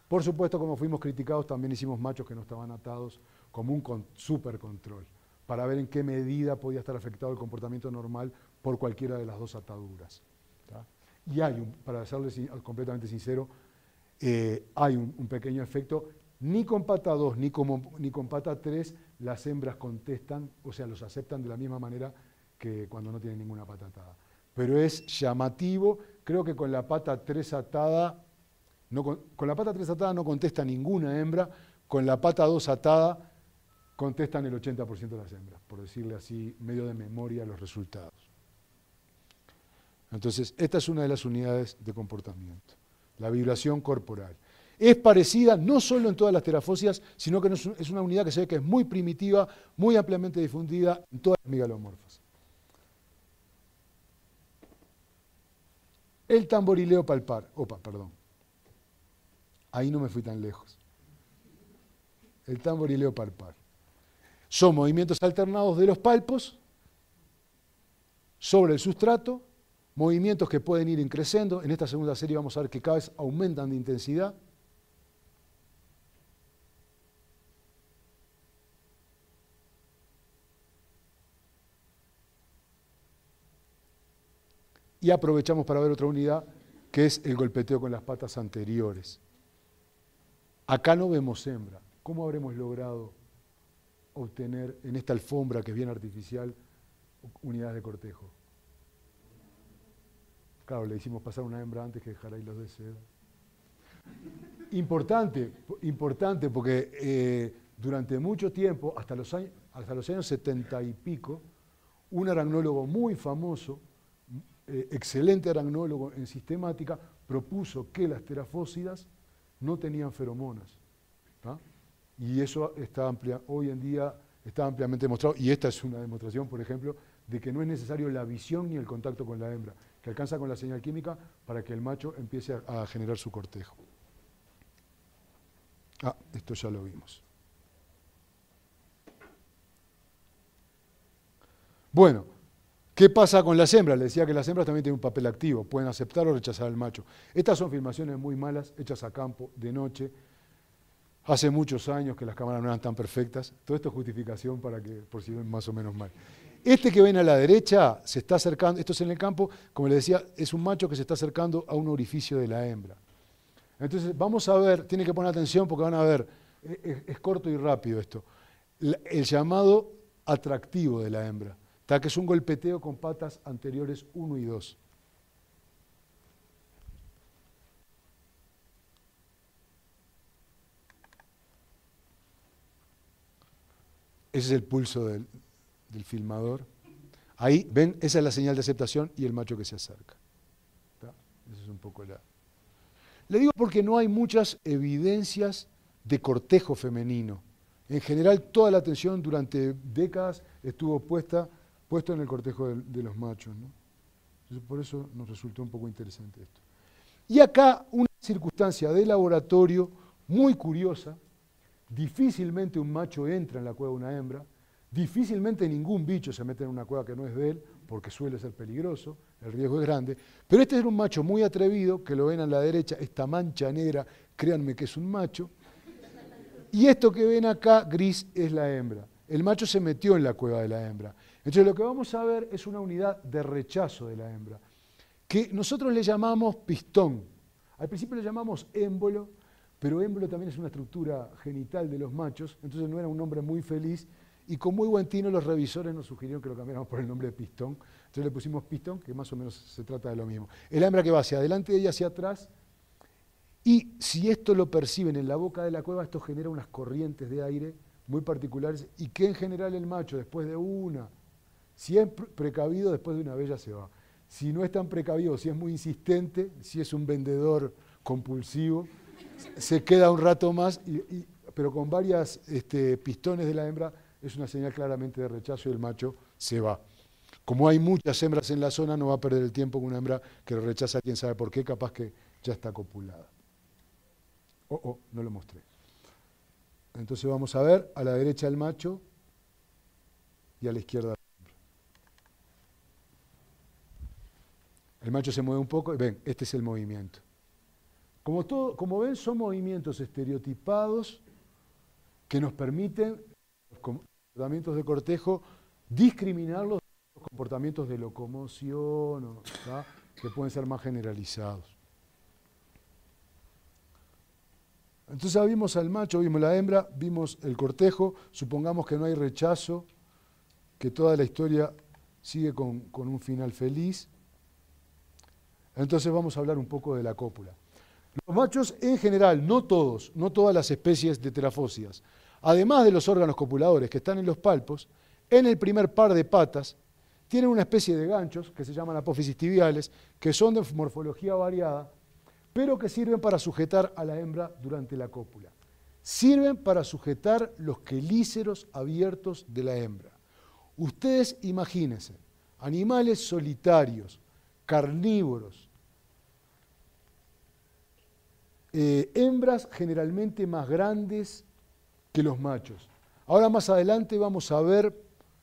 Por supuesto, como fuimos criticados, también hicimos machos que no estaban atados como un super control, para ver en qué medida podía estar afectado el comportamiento normal por cualquiera de las dos ataduras. ¿Tá? Y hay, para serles completamente sincero, hay un pequeño efecto. Ni con pata 2 ni con pata 3 las hembras contestan, o sea, los aceptan de la misma manera que cuando no tienen ninguna pata atada. Pero es llamativo, creo que con la pata 3 atada, con la pata 3 atada no contesta ninguna hembra, con la pata 2 atada contestan el 80% de las hembras, por decirle así, medio de memoria los resultados. Entonces, esta es una de las unidades de comportamiento, la vibración corporal. Es parecida no solo en todas las terafósias, sino que es una unidad que se ve que es muy primitiva, muy ampliamente difundida en todas las megalomorfas. El tamborileo palpar. Ahí no me fui tan lejos. El tamborileo palpar. Son movimientos alternados de los palpos sobre el sustrato, movimientos que pueden ir creciendo. En esta segunda serie vamos a ver que cada vez aumentan de intensidad. Y aprovechamos para ver otra unidad, que es el golpeteo con las patas anteriores. Acá no vemos hembra. ¿Cómo habremos logrado obtener en esta alfombra que es bien artificial unidades de cortejo? Claro, le hicimos pasar una hembra antes que dejara hilos de seda. Importante porque durante mucho tiempo, hasta los años 70 y pico, un aracnólogo muy famoso, excelente aracnólogo en sistemática, propuso que las terafósidas no tenían feromonas. ¿Tá? Y eso está hoy en día está ampliamente demostrado, y esta es una demostración, por ejemplo, de que no es necesario la visión ni el contacto con la hembra, que alcanza con la señal química para que el macho empiece a generar su cortejo. Esto ya lo vimos. Bueno, ¿qué pasa con las hembras? Les decía que las hembras también tienen un papel activo, pueden aceptar o rechazar al macho. Estas son filmaciones muy malas, hechas a campo, de noche. Hace muchos años que las cámaras no eran tan perfectas. Todo esto es justificación para que, por si ven más o menos mal. Este que ven a la derecha se está acercando, esto es en el campo, como les decía, es un macho que se está acercando a un orificio de la hembra. Entonces vamos a ver, tienen que poner atención porque van a ver, es corto y rápido esto, el llamado atractivo de la hembra. Que es un golpeteo con patas anteriores 1 y 2. Ese es el pulso del filmador. Ahí, ven, esa es la señal de aceptación y el macho que se acerca. ¿Tá? Esa es un poco la... Le digo porque no hay muchas evidencias de cortejo femenino. En general, toda la atención durante décadas estuvo puesto en el cortejo de los machos, ¿no? Entonces, por eso nos resultó un poco interesante esto. Y acá una circunstancia de laboratorio muy curiosa, difícilmente un macho entra en la cueva de una hembra, Difícilmente ningún bicho se mete en una cueva que no es de él, porque suele ser peligroso, el riesgo es grande. Pero este era un macho muy atrevido, que lo ven a la derecha, esta mancha negra, créanme que es un macho. Y esto que ven acá, gris, es la hembra. El macho se metió en la cueva de la hembra. Entonces lo que vamos a ver es una unidad de rechazo de la hembra, que nosotros le llamamos pistón. Al principio le llamamos émbolo, pero émbolo también es una estructura genital de los machos, entonces no era un nombre muy feliz, y con muy buen tino los revisores nos sugirieron que lo cambiáramos por el nombre de pistón. Entonces le pusimos pistón, que más o menos se trata de lo mismo. Es la hembra que va hacia adelante y hacia atrás, y si esto lo perciben en la boca de la cueva, esto genera unas corrientes de aire muy particulares, y que en general el macho, después de una, si es precavido, después de una vez ya se va. Si no es tan precavido, si es muy insistente, si es un vendedor compulsivo, se queda un rato más, pero con varias pistones de la hembra es una señal claramente de rechazo y el macho se va. Como hay muchas hembras en la zona, no va a perder el tiempo con una hembra que lo rechaza, quién sabe por qué, capaz que ya está copulada. No lo mostré. Entonces vamos a ver a la derecha el macho y a la izquierda la hembra. El macho se mueve un poco y ven, este es el movimiento. Como ven, son movimientos estereotipados que nos permiten, los comportamientos de cortejo, discriminarlos de los comportamientos de locomoción, que pueden ser más generalizados. Entonces ya vimos al macho, vimos la hembra, vimos el cortejo, supongamos que no hay rechazo, que toda la historia sigue con un final feliz. Entonces vamos a hablar un poco de la cópula. Los machos en general, no todos, no todas las especies de terafósidas, además de los órganos copuladores que están en los palpos, en el primer par de patas, tienen una especie de ganchos que se llaman apófisis tibiales, que son de morfología variada, pero que sirven para sujetar a la hembra durante la cópula. Sirven para sujetar los quelíceros abiertos de la hembra. Ustedes imagínense, animales solitarios, carnívoros, hembras generalmente más grandes que los machos. Ahora más adelante vamos a ver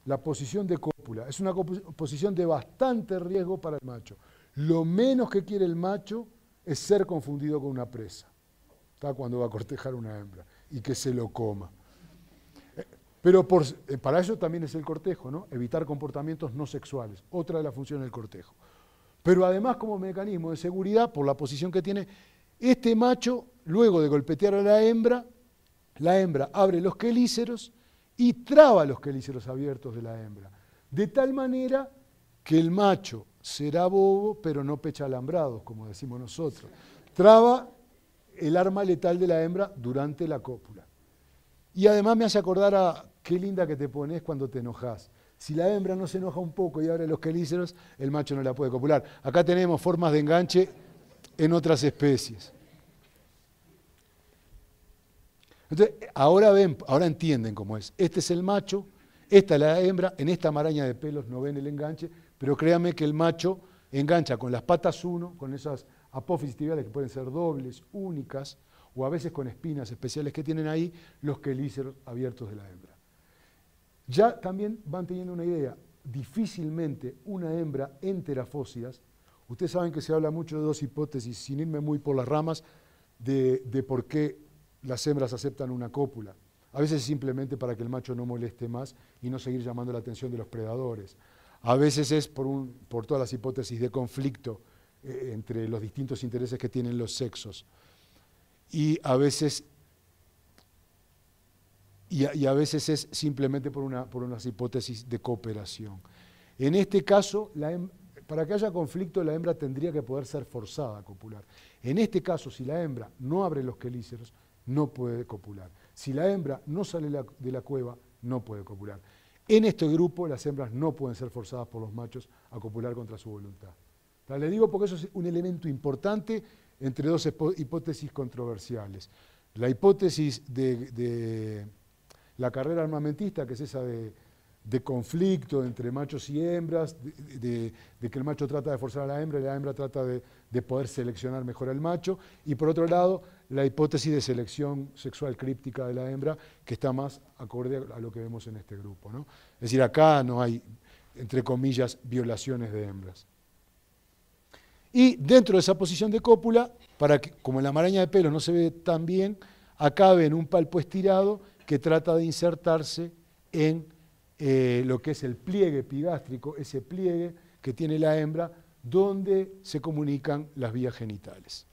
la posición de cópula. Es una posición de bastante riesgo para el macho. Lo menos que quiere el macho es ser confundido con una presa, cuando va a cortejar una hembra, y que se lo coma. Pero para eso también es el cortejo, ¿no? Evitar comportamientos no sexuales, otra de las funciones del cortejo. Pero además, como mecanismo de seguridad, por la posición que tiene, este macho, luego de golpetear a la hembra abre los quelíceros y traba los quelíceros abiertos de la hembra, de tal manera que el macho será bobo, pero no pecha alambrados, como decimos nosotros. Traba el arma letal de la hembra durante la cópula. Y además me hace acordar a qué linda que te pones cuando te enojas. Si la hembra no se enoja un poco y abre los quelíceros, el macho no la puede copular. Acá tenemos formas de enganche en otras especies. Entonces, ahora entienden cómo es. Este es el macho, esta es la hembra, en esta maraña de pelos no ven el enganche, pero créanme que el macho engancha con las patas uno, con esas apófisis tibiales que pueden ser dobles, únicas, o a veces con espinas especiales que tienen ahí, los quelíceros abiertos de la hembra. Ya también van teniendo una idea, difícilmente una hembra en terafósidas, ustedes saben que se habla mucho de dos hipótesis, sin irme muy por las ramas, de por qué las hembras aceptan una cópula. A veces simplemente para que el macho no moleste más y no seguir llamando la atención de los predadores. A veces es por todas las hipótesis de conflicto entre los distintos intereses que tienen los sexos. Y a veces es simplemente por unas hipótesis de cooperación. En este caso, para que haya conflicto, la hembra tendría que poder ser forzada a copular. En este caso, si la hembra no abre los quelíceros, no puede copular. Si la hembra no sale de la cueva, no puede copular. En este grupo, las hembras no pueden ser forzadas por los machos a copular contra su voluntad. Le digo porque eso es un elemento importante entre dos hipótesis controversiales. La hipótesis de la carrera armamentista, que es esa de conflicto entre machos y hembras, de que el macho trata de forzar a la hembra y la hembra trata de poder seleccionar mejor al macho, y por otro lado, la hipótesis de selección sexual críptica de la hembra, que está más acorde a lo que vemos en este grupo, ¿no? Es decir, acá no hay, entre comillas, violaciones de hembras. Y dentro de esa posición de cópula, para que, como en la maraña de pelo no se ve tan bien, acá ven un palpo estirado que trata de insertarse en lo que es el pliegue epigástrico, ese pliegue que tiene la hembra, donde se comunican las vías genitales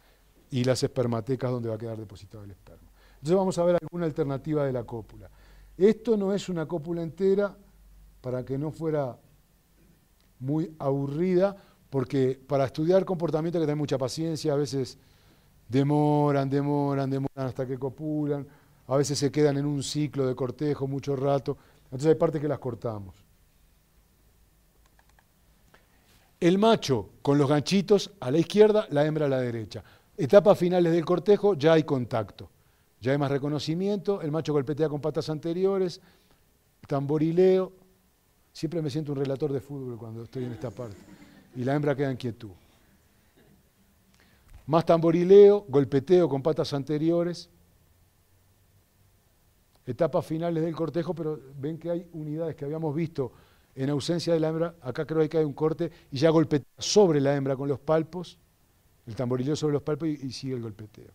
y las espermatecas donde va a quedar depositado el esperma. Entonces vamos a ver alguna alternativa de la cópula. Esto no es una cópula entera, para que no fuera muy aburrida, porque para estudiar comportamiento hay que tener mucha paciencia, a veces demoran hasta que copulan, a veces se quedan en un ciclo de cortejo mucho rato, entonces hay partes que las cortamos. El macho con los ganchitos a la izquierda, la hembra a la derecha. Etapas finales del cortejo, ya hay contacto, ya hay más reconocimiento, el macho golpetea con patas anteriores, tamborileo. Siempre me siento un relator de fútbol cuando estoy en esta parte. Y la hembra queda en quietud. Más tamborileo, golpeteo con patas anteriores. Etapas finales del cortejo, pero ven que hay unidades que habíamos visto en ausencia de la hembra. Acá creo que hay un corte y ya golpetea sobre la hembra con los palpos. El tamborileo sobre los palpos y sigue el golpeteo.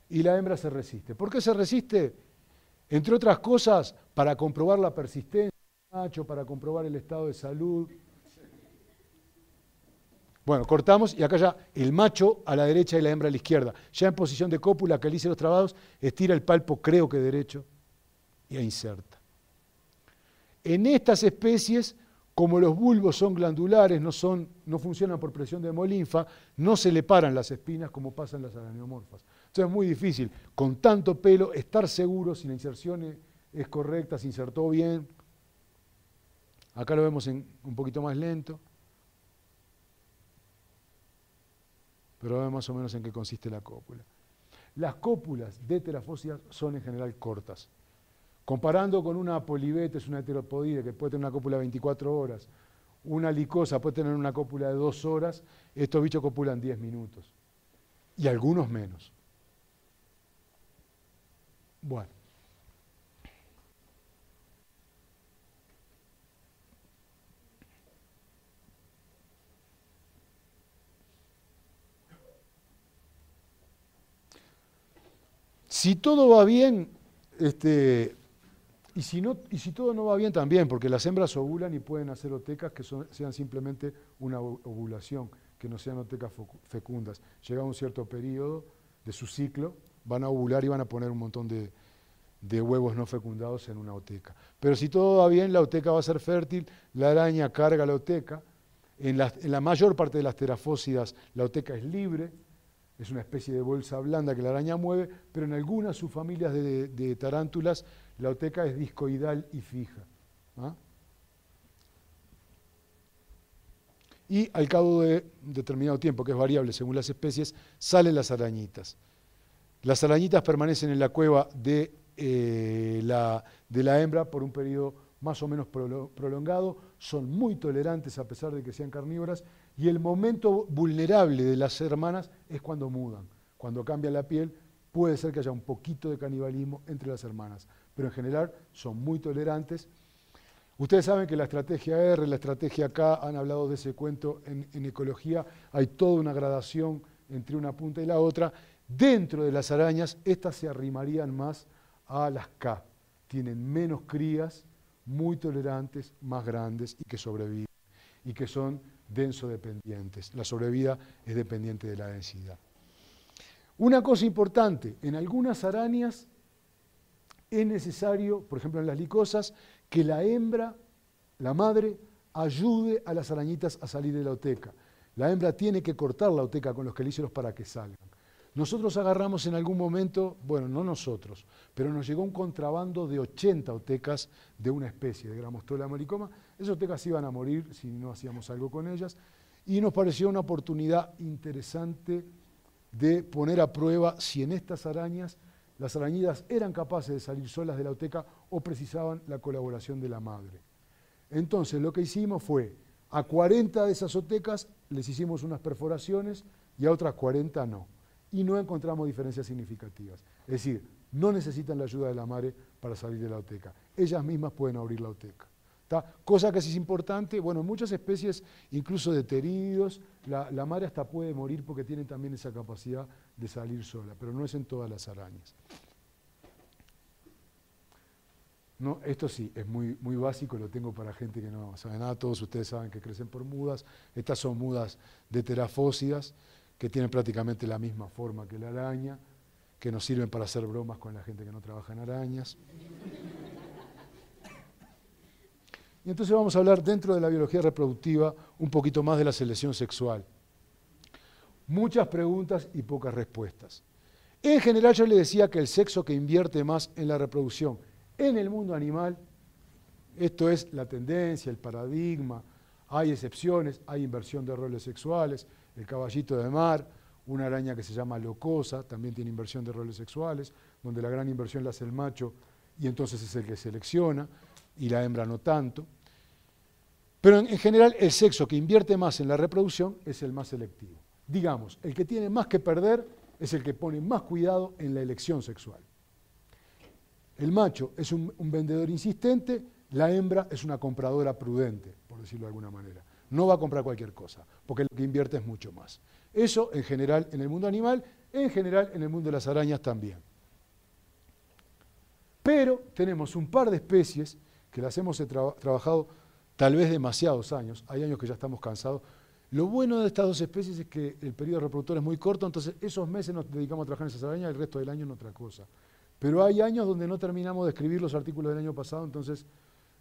Y la hembra se resiste. ¿Por qué se resiste? Entre otras cosas, para comprobar la persistencia del macho, para comprobar el estado de salud. Bueno, cortamos y acá ya el macho a la derecha y la hembra a la izquierda. Ya en posición de cópula, quelíceros trabados, estira el palpo, creo que derecho, y inserta. En estas especies, como los bulbos son glandulares, no funcionan por presión de hemolinfa, no se le paran las espinas como pasa en las araneomorfas. Entonces es muy difícil, con tanto pelo, estar seguro si la inserción es correcta, se insertó bien. Acá lo vemos un poquito más lento. Pero vemos más o menos en qué consiste la cópula. Las cópulas de terafósidas son en general cortas. Comparando con una polibetes, una heteropodide, que puede tener una cópula de 24 horas, una licosa puede tener una cópula de 2 horas, estos bichos copulan 10 minutos. Y algunos menos. Bueno. Si todo va bien, y si todo no va bien también, porque las hembras ovulan y pueden hacer otecas que sean simplemente una ovulación, que no sean otecas fecundas. Llega un cierto periodo de su ciclo, van a ovular y van a poner un montón de huevos no fecundados en una oteca. Pero si todo va bien, la oteca va a ser fértil, la araña carga la oteca. En la mayor parte de las terafósidas la oteca es libre, es una especie de bolsa blanda que la araña mueve, pero en algunas subfamilias de tarántulas la oteca es discoidal y fija. ¿Ah? Y al cabo de determinado tiempo, que es variable según las especies, salen las arañitas. Las arañitas permanecen en la cueva de la hembra por un periodo más o menos prolongado, son muy tolerantes a pesar de que sean carnívoras, y el momento vulnerable de las hermanas es cuando mudan. Cuando cambia la piel, puede ser que haya un poquito de canibalismo entre las hermanas, pero en general son muy tolerantes. Ustedes saben que la estrategia R, la estrategia K, han hablado de ese cuento en ecología, hay toda una gradación entre una punta y la otra. Dentro de las arañas, estas se arrimarían más a las K, tienen menos crías, muy tolerantes, más grandes y que sobreviven, y que son densodependientes. La sobrevida es dependiente de la densidad. Una cosa importante, en algunas arañas es necesario, por ejemplo en las licosas, que la hembra, la madre, ayude a las arañitas a salir de la oteca. La hembra tiene que cortar la oteca con los quelíceros para que salgan. Nosotros agarramos en algún momento, bueno, no nosotros, pero nos llegó un contrabando de 80 otecas de una especie, de Grammostola molicoma. Esas otecas iban a morir si no hacíamos algo con ellas, y nos pareció una oportunidad interesante de poner a prueba si en estas arañas las arañidas eran capaces de salir solas de la oteca o precisaban la colaboración de la madre. Entonces lo que hicimos fue, a 40 de esas otecas les hicimos unas perforaciones y a otras 40 no. y no encontramos diferencias significativas. Es decir, no necesitan la ayuda de la madre para salir de la oteca. Ellas mismas pueden abrir la oteca. ¿Tá? Cosa que sí es importante, bueno, en muchas especies, incluso de terídeos, la madre hasta puede morir porque tienen también esa capacidad de salir sola, pero no es en todas las arañas. No, esto sí, es muy básico, lo tengo para gente que no sabe nada. Todos ustedes saben que crecen por mudas. Estas son mudas de terafósidas, que tienen prácticamente la misma forma que la araña, que nos sirven para hacer bromas con la gente que no trabaja en arañas. Y entonces vamos a hablar dentro de la biología reproductiva un poquito más de la selección sexual. Muchas preguntas y pocas respuestas. En general yo les decía que el sexo que invierte más en la reproducción en el mundo animal, esto es la tendencia, el paradigma, hay excepciones, hay inversión de roles sexuales, el caballito de mar, una araña que se llama locosa, también tiene inversión de roles sexuales, donde la gran inversión la hace el macho y entonces es el que selecciona, y la hembra no tanto. Pero en general el sexo que invierte más en la reproducción es el más selectivo. Digamos, el que tiene más que perder es el que pone más cuidado en la elección sexual. El macho es un vendedor insistente, la hembra es una compradora prudente, por decirlo de alguna manera. No va a comprar cualquier cosa, porque lo que invierte es mucho más. Eso en general en el mundo animal, en general en el mundo de las arañas también. Pero tenemos un par de especies que las hemos trabajado tal vez demasiados años, hay años que ya estamos cansados. Lo bueno de estas dos especies es que el periodo reproductor es muy corto, entonces esos meses nos dedicamos a trabajar en esas arañas y el resto del año en otra cosa. Pero hay años donde no terminamos de escribir los artículos del año pasado, entonces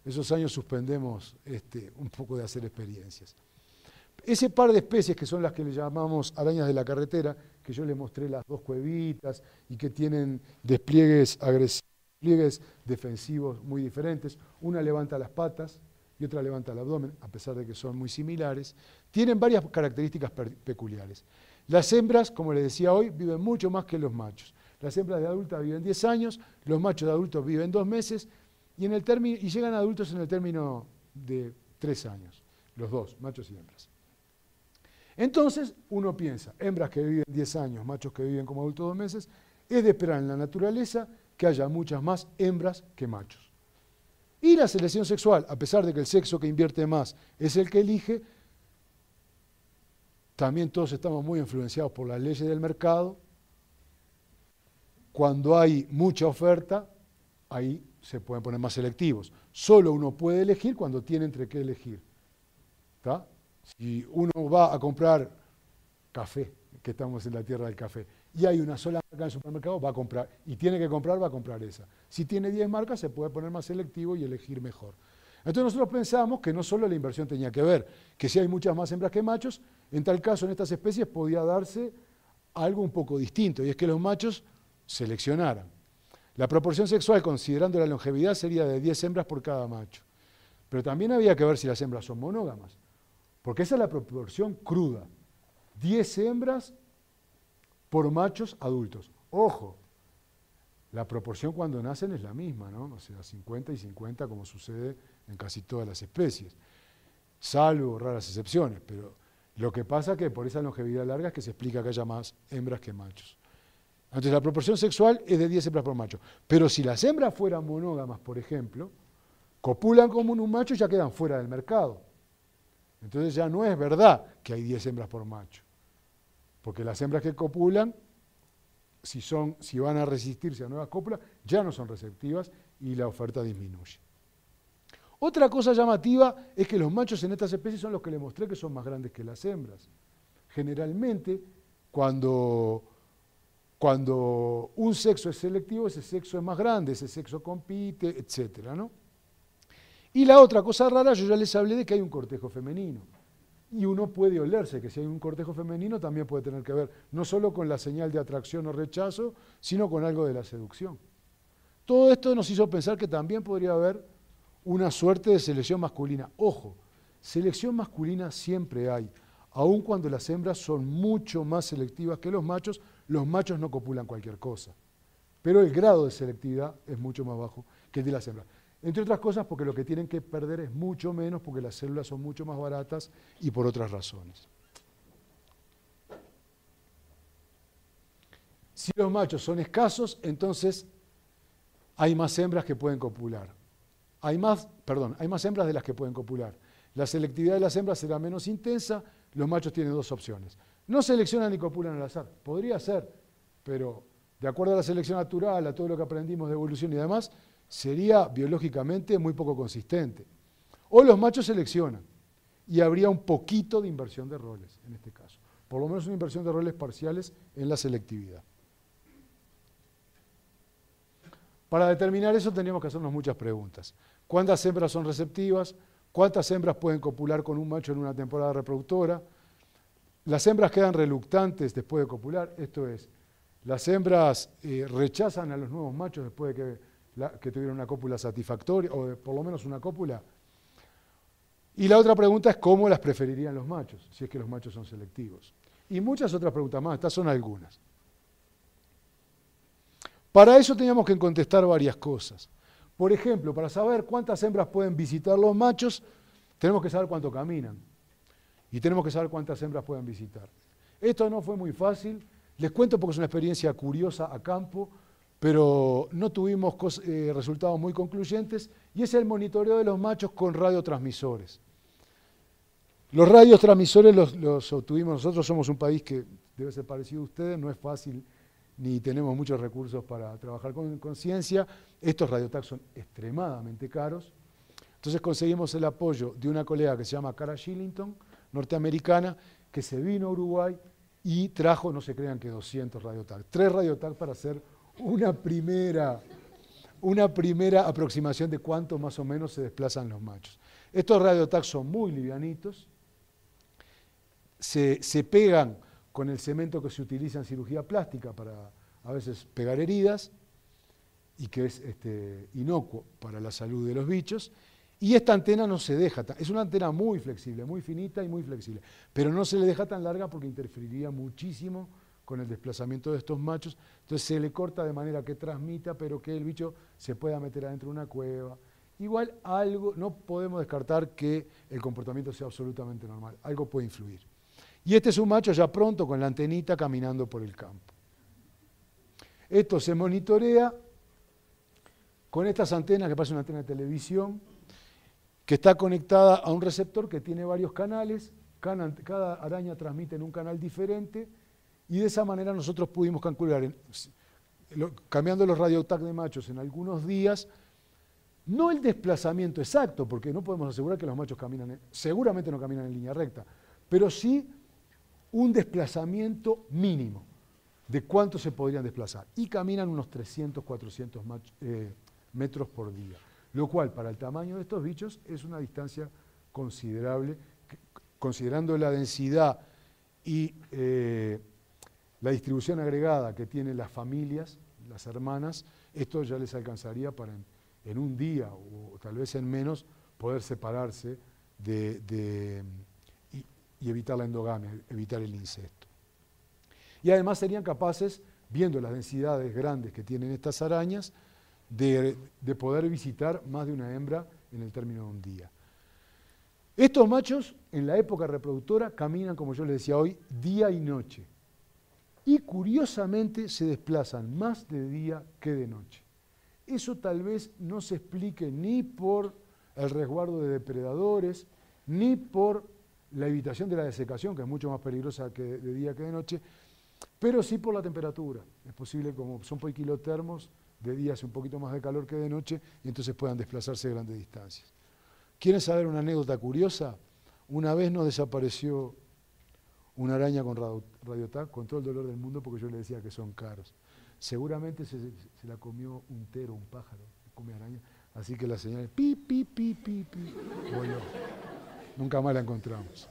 esos años suspendemos un poco de hacer experiencias. Ese par de especies que son las que le llamamos arañas de la carretera, que yo les mostré las dos cuevitas y que tienen despliegues agresivos, despliegues defensivos muy diferentes, una levanta las patas y otra levanta el abdomen, a pesar de que son muy similares, tienen varias características peculiares. Las hembras, como les decía hoy, viven mucho más que los machos. Las hembras de adultas viven 10 años, los machos de adultos viven 2 meses y llegan a adultos en el término de 3 años, los dos, machos y hembras. Entonces uno piensa, hembras que viven 10 años, machos que viven como adultos 2 meses, es de esperar en la naturaleza que haya muchas más hembras que machos. Y la selección sexual, a pesar de que el sexo que invierte más es el que elige, también todos estamos muy influenciados por las leyes del mercado. Cuando hay mucha oferta, ahí se pueden poner más selectivos. Solo uno puede elegir cuando tiene entre qué elegir. ¿Tá? Si uno va a comprar café, que estamos en la tierra del café, y hay una sola marca en el supermercado, va a comprar, y tiene que comprar, va a comprar esa. Si tiene 10 marcas, se puede poner más selectivo y elegir mejor. Entonces nosotros pensamos que no solo la inversión tenía que ver, que si hay muchas más hembras que machos, en tal caso en estas especies podía darse algo un poco distinto, y es que los machos seleccionaran. La proporción sexual, considerando la longevidad, sería de 10 hembras por cada macho. Pero también había que ver si las hembras son monógamas, porque esa es la proporción cruda. 10 hembras por machos adultos. Ojo, la proporción cuando nacen es la misma, ¿no? O sea, 50 y 50 como sucede en casi todas las especies, salvo raras excepciones, pero lo que pasa es que por esa longevidad larga es que se explica que haya más hembras que machos. Entonces la proporción sexual es de 10 hembras por macho. Pero si las hembras fueran monógamas, por ejemplo, copulan como un macho y ya quedan fuera del mercado. Entonces ya no es verdad que hay 10 hembras por macho. Porque las hembras que copulan, si van a resistirse a nuevas cópulas, ya no son receptivas y la oferta disminuye. Otra cosa llamativa es que los machos en estas especies son los que les mostré que son más grandes que las hembras. Generalmente, cuando un sexo es selectivo, ese sexo es más grande, ese sexo compite, etc., ¿no? Y la otra cosa rara, yo ya les hablé de que hay un cortejo femenino. Y uno puede olerse que si hay un cortejo femenino también puede tener que ver no solo con la señal de atracción o rechazo, sino con algo de la seducción. Todo esto nos hizo pensar que también podría haber una suerte de selección masculina. Ojo, selección masculina siempre hay, aun cuando las hembras son mucho más selectivas que los machos no copulan cualquier cosa. Pero el grado de selectividad es mucho más bajo que el de las hembras. Entre otras cosas porque lo que tienen que perder es mucho menos, porque las células son mucho más baratas y por otras razones. Si los machos son escasos, entonces hay más hembras que pueden copular. Hay más hembras de las que pueden copular. La selectividad de las hembras será menos intensa, los machos tienen dos opciones. No seleccionan ni copulan al azar, podría ser, pero de acuerdo a la selección natural, a todo lo que aprendimos de evolución y demás, sería biológicamente muy poco consistente. O los machos seleccionan y habría un poquito de inversión de roles en este caso. Por lo menos una inversión de roles parciales en la selectividad. Para determinar eso tendríamos que hacernos muchas preguntas. ¿Cuántas hembras son receptivas? ¿Cuántas hembras pueden copular con un macho en una temporada reproductora? Las hembras quedan reluctantes después de copular, esto es, las hembras rechazan a los nuevos machos después de que tuvieron una cópula satisfactoria, o por lo menos una cópula. Y la otra pregunta es cómo las preferirían los machos, si es que los machos son selectivos. Y muchas otras preguntas más, estas son algunas. Para eso teníamos que contestar varias cosas. Por ejemplo, para saber cuántas hembras pueden visitar los machos, tenemos que saber cuánto caminan. Y tenemos que saber cuántas hembras pueden visitar. Esto no fue muy fácil, les cuento porque es una experiencia curiosa a campo, pero no tuvimos resultados muy concluyentes, y es el monitoreo de los machos con radiotransmisores. Los radiotransmisores los obtuvimos nosotros, somos un país que debe ser parecido a ustedes, no es fácil ni tenemos muchos recursos para trabajar con ciencia. Estos radiotags son extremadamente caros. Entonces conseguimos el apoyo de una colega que se llama Cara Shillington, norteamericana, que se vino a Uruguay y trajo, no se crean que 200 radiotags, 3 radiotags para hacer una primera aproximación de cuánto más o menos se desplazan los machos. Estos radiotags son muy livianitos, se pegan con el cemento que se utiliza en cirugía plástica para a veces pegar heridas y que es inocuo para la salud de los bichos. Y esta antena no se deja, es una antena muy flexible, muy finita y muy flexible, pero no se le deja tan larga porque interferiría muchísimo con el desplazamiento de estos machos. Entonces se le corta de manera que transmita, pero que el bicho se pueda meter adentro de una cueva. Igual algo, no podemos descartar que el comportamiento sea absolutamente normal, algo puede influir. Y este es un macho ya pronto con la antenita caminando por el campo. Esto se monitorea con estas antenas, que parece una antena de televisión, que está conectada a un receptor que tiene varios canales, cada araña transmite en un canal diferente, y de esa manera nosotros pudimos calcular, cambiando los radiotags de machos en algunos días, no el desplazamiento exacto, porque no podemos asegurar que los machos caminan, seguramente no caminan en línea recta, pero sí un desplazamiento mínimo de cuánto se podrían desplazar. Y caminan unos 300, 400 metros por día, lo cual para el tamaño de estos bichos es una distancia considerable, considerando la densidad y la distribución agregada que tienen las familias, las hermanas, esto ya les alcanzaría para en un día o tal vez en menos poder separarse y evitar la endogamia, evitar el incesto. Y además serían capaces, viendo las densidades grandes que tienen estas arañas, de poder visitar más de una hembra en el término de un día. Estos machos, en la época reproductora, caminan, como yo les decía hoy, día y noche. Y curiosamente se desplazan más de día que de noche. Eso tal vez no se explique ni por el resguardo de depredadores, ni por la evitación de la desecación, que es mucho más peligrosa de día que de noche, pero sí por la temperatura. Es posible, como son poiquilotermos, de día hace un poquito más de calor que de noche, y entonces puedan desplazarse a grandes distancias. ¿Quieren saber una anécdota curiosa? Una vez nos desapareció una araña con radiotag, con todo el dolor del mundo, porque yo le decía que son caros. Seguramente se la comió un tero, un pájaro, come araña, así que la señal pi, pi, pi, pi, pi, voló. Nunca más la encontramos.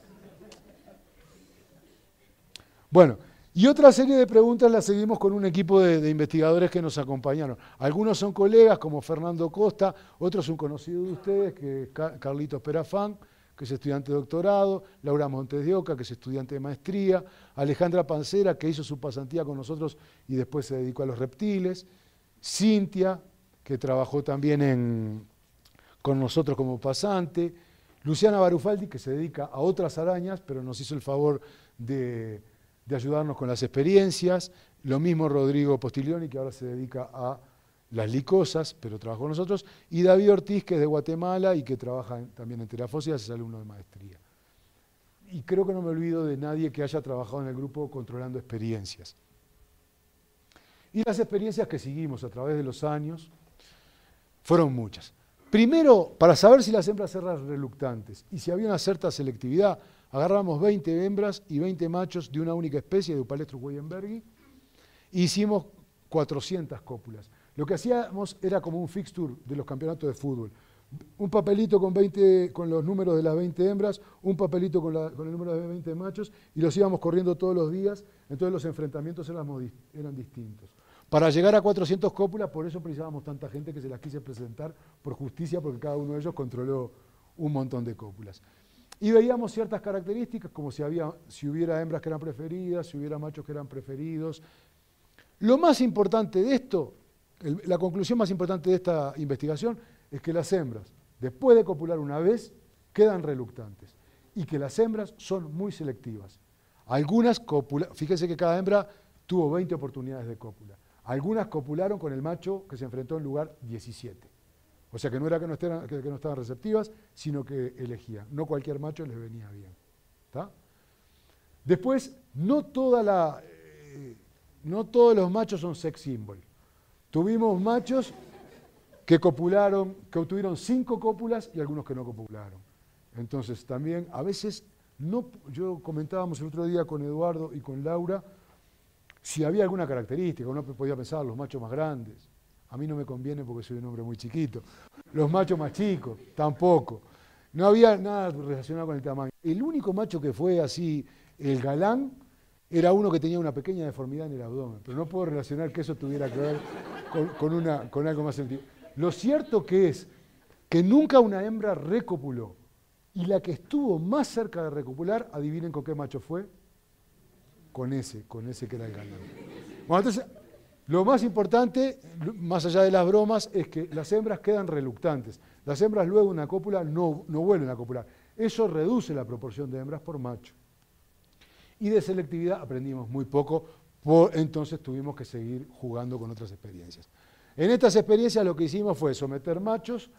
Bueno, y otra serie de preguntas las seguimos con un equipo de investigadores que nos acompañaron. Algunos son colegas, como Fernando Costa, otros un conocido de ustedes, que es Carlitos Perafán, que es estudiante de doctorado, Laura Montes de Oca, que es estudiante de maestría, Alejandra Pancera, que hizo su pasantía con nosotros y después se dedicó a los reptiles, Cintia, que trabajó también con nosotros como pasante, Luciana Barufaldi, que se dedica a otras arañas, pero nos hizo el favor de de ayudarnos con las experiencias. Lo mismo Rodrigo Postiglioni, que ahora se dedica a las licosas, pero trabajó con nosotros, y David Ortiz, que es de Guatemala y que trabaja también en terafósilas, es alumno de maestría. Y creo que no me olvido de nadie que haya trabajado en el grupo controlando experiencias. Y las experiencias que seguimos a través de los años fueron muchas. Primero, para saber si las hembras eran reluctantes y si había una cierta selectividad, agarramos 20 hembras y 20 machos de una única especie, de Eupalestro weyerberghi, e hicimos 400 cópulas. Lo que hacíamos era como un fixture de los campeonatos de fútbol. Un papelito con los números de las 20 hembras, un papelito con el número de 20 machos, y los íbamos corriendo todos los días, entonces los enfrentamientos eran distintos. Para llegar a 400 cópulas, por eso precisábamos tanta gente que se las quise presentar por justicia, porque cada uno de ellos controló un montón de cópulas. Y veíamos ciertas características, como si hubiera hembras que eran preferidas, si hubiera machos que eran preferidos. Lo más importante de esto, la conclusión más importante de esta investigación, es que las hembras, después de copular una vez, quedan reluctantes. Y que las hembras son muy selectivas. Algunas fíjense que cada hembra tuvo 20 oportunidades de cópula. Algunas copularon con el macho que se enfrentó en lugar 17. O sea que no era que no estaban receptivas, sino que elegían. No cualquier macho les venía bien. ¿Tá? Después, no todos los machos son sex symbol. Tuvimos machos que obtuvieron 5 cópulas y algunos que no copularon. Entonces también, a veces, yo comentábamos el otro día con Eduardo y con Laura, si había alguna característica, uno podía pensar los machos más grandes. A mí no me conviene porque soy un hombre muy chiquito. Los machos más chicos, tampoco. No había nada relacionado con el tamaño. El único macho que fue así, el galán, era uno que tenía una pequeña deformidad en el abdomen. Pero no puedo relacionar que eso tuviera que ver con algo más sentido. Lo cierto que es que nunca una hembra recopuló. Y la que estuvo más cerca de recopular, adivinen con qué macho fue. Con ese que era el galán. Bueno, entonces, lo más importante, más allá de las bromas, es que las hembras quedan reluctantes. Las hembras luego de una cópula no vuelven a copular. Eso reduce la proporción de hembras por macho. Y de selectividad aprendimos muy poco, entonces tuvimos que seguir jugando con otras experiencias. En estas experiencias lo que hicimos fue someter machos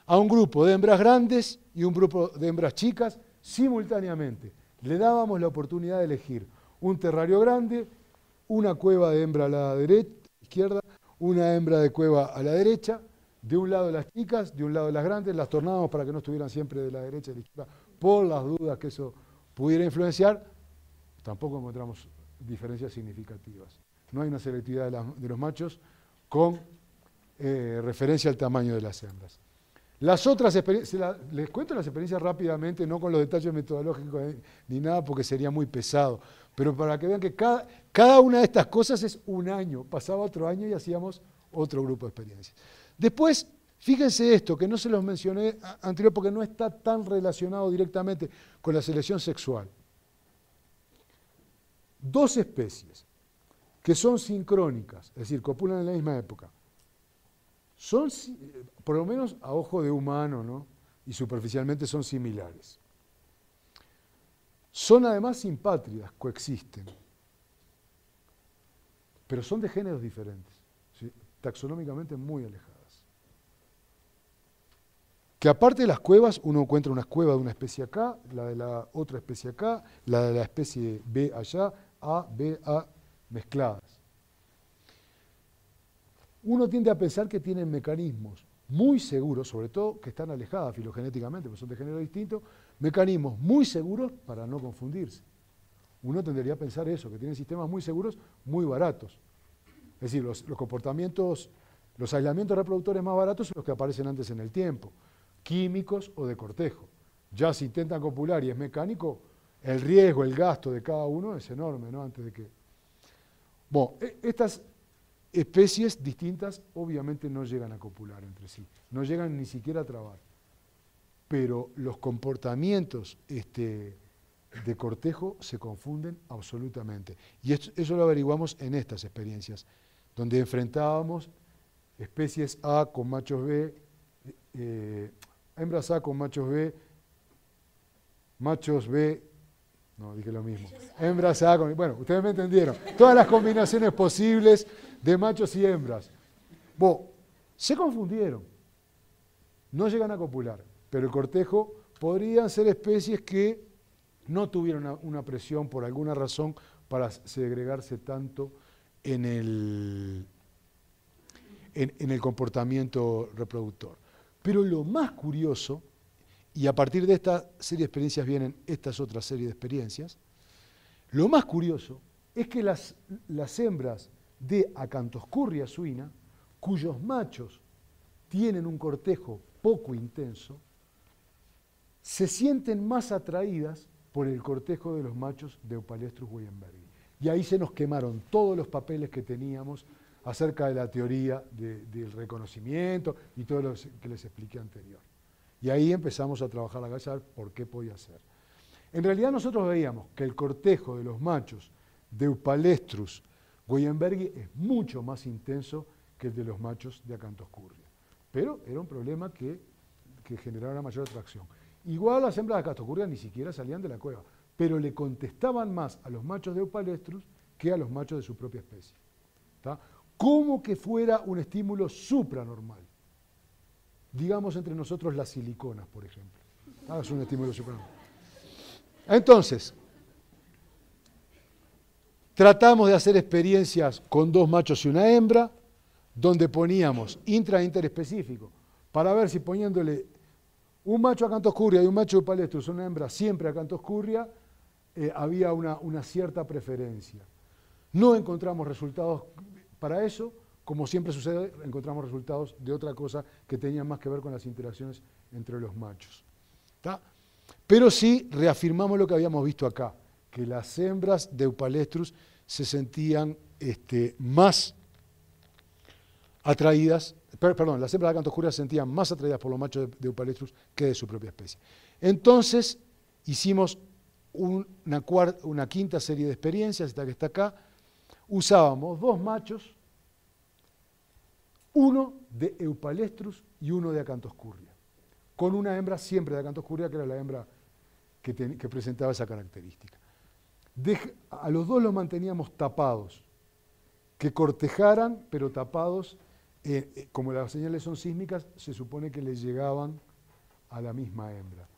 a un grupo de hembras grandes y un grupo de hembras chicas simultáneamente. Le dábamos la oportunidad de elegir un terrario grande, una cueva de hembra a la izquierda, una hembra de cueva a la derecha, de un lado las chicas, de un lado las grandes, las tornábamos para que no estuvieran siempre de la derecha y de la izquierda, por las dudas que eso pudiera influenciar. Tampoco encontramos diferencias significativas. No hay una selectividad de los machos con referencia al tamaño de las hembras. Las otras experiencias, les cuento las experiencias rápidamente, no con los detalles metodológicos ni nada, porque sería muy pesado, pero para que vean que cada una de estas cosas es un año, pasaba otro año y hacíamos otro grupo de experiencias. Después, fíjense esto, que no se los mencioné anterior porque no está tan relacionado directamente con la selección sexual. 2 especies que son sincrónicas, es decir, copulan en la misma época, son, por lo menos a ojo de humano, ¿no? Y superficialmente son similares. Son además simpátridas, coexisten, pero son de géneros diferentes, ¿sí? Taxonómicamente muy alejadas. Que aparte de las cuevas, uno encuentra una cueva de una especie acá, la de la otra especie acá, la de la especie B allá, A, B, A, mezcladas. Uno tiende a pensar que tienen mecanismos muy seguros, sobre todo que están alejadas filogenéticamente, porque son de género distinto, mecanismos muy seguros para no confundirse. Uno tendería a pensar eso, que tienen sistemas muy seguros, muy baratos. Es decir, los comportamientos, los aislamientos reproductores más baratos son los que aparecen antes en el tiempo, químicos o de cortejo. Ya si intentan copular y es mecánico, el riesgo, el gasto de cada uno es enorme, ¿no? Antes de que... Bueno, estas especies distintas obviamente no llegan a copular entre sí, no llegan ni siquiera a trabar. Pero los comportamientos de cortejo se confunden absolutamente. Y eso lo averiguamos en estas experiencias, donde enfrentábamos especies A con machos B, hembras A con machos B No, dije lo mismo. Hembras A con... Bueno, ustedes me entendieron. Todas las combinaciones posibles de machos y hembras. Bueno, se confundieron. No llegan a copular, pero el cortejo podrían ser especies que no tuvieron una presión por alguna razón para segregarse tanto en el comportamiento reproductor. Pero lo más curioso, y a partir de esta serie de experiencias vienen estas otras series de experiencias, lo más curioso es que las hembras de Acanthoscurria suina, cuyos machos tienen un cortejo poco intenso, se sienten más atraídas por el cortejo de los machos de Eupalestrus weyemberghi. Y ahí se nos quemaron todos los papeles que teníamos acerca de la teoría del reconocimiento y todo lo que les expliqué anterior. Y ahí empezamos a trabajar la cabeza a ver por qué podía ser. En realidad nosotros veíamos que el cortejo de los machos de Eupalestrus weyemberghi es mucho más intenso que el de los machos de Acanthoscurria. Pero era un problema que generaba una mayor atracción. Igual las hembras de Acanthoscurria ni siquiera salían de la cueva, pero le contestaban más a los machos de Eupalestrus que a los machos de su propia especie. ¿Tá? Como que fuera un estímulo supranormal. Digamos entre nosotros las siliconas, por ejemplo. ¿Tá? Es un estímulo supranormal. Entonces, tratamos de hacer experiencias con 2 machos y una hembra, donde poníamos intra e interespecífico, para ver si poniéndole un macho Acanthoscurria y un macho de Eupalestrus, una hembra siempre Acanthoscurria, había una cierta preferencia. No encontramos resultados para eso, como siempre sucede, encontramos resultados de otra cosa que tenían más que ver con las interacciones entre los machos. ¿Tá? Pero sí reafirmamos lo que habíamos visto acá, que las hembras de Eupalestrus se sentían más atraídas, perdón, las hembras de Acanthoscurria se sentían más atraídas por los machos de Eupalestrus que de su propia especie. Entonces hicimos una quinta serie de experiencias, esta que está acá. Usábamos 2 machos, uno de Eupalestrus y uno de Acanthoscurria, con una hembra siempre de Acanthoscurria, que era la hembra que presentaba esa característica. A los 2 los manteníamos tapados, que cortejaran, pero tapados, como las señales son sísmicas, se supone que les llegaban a la misma hembra.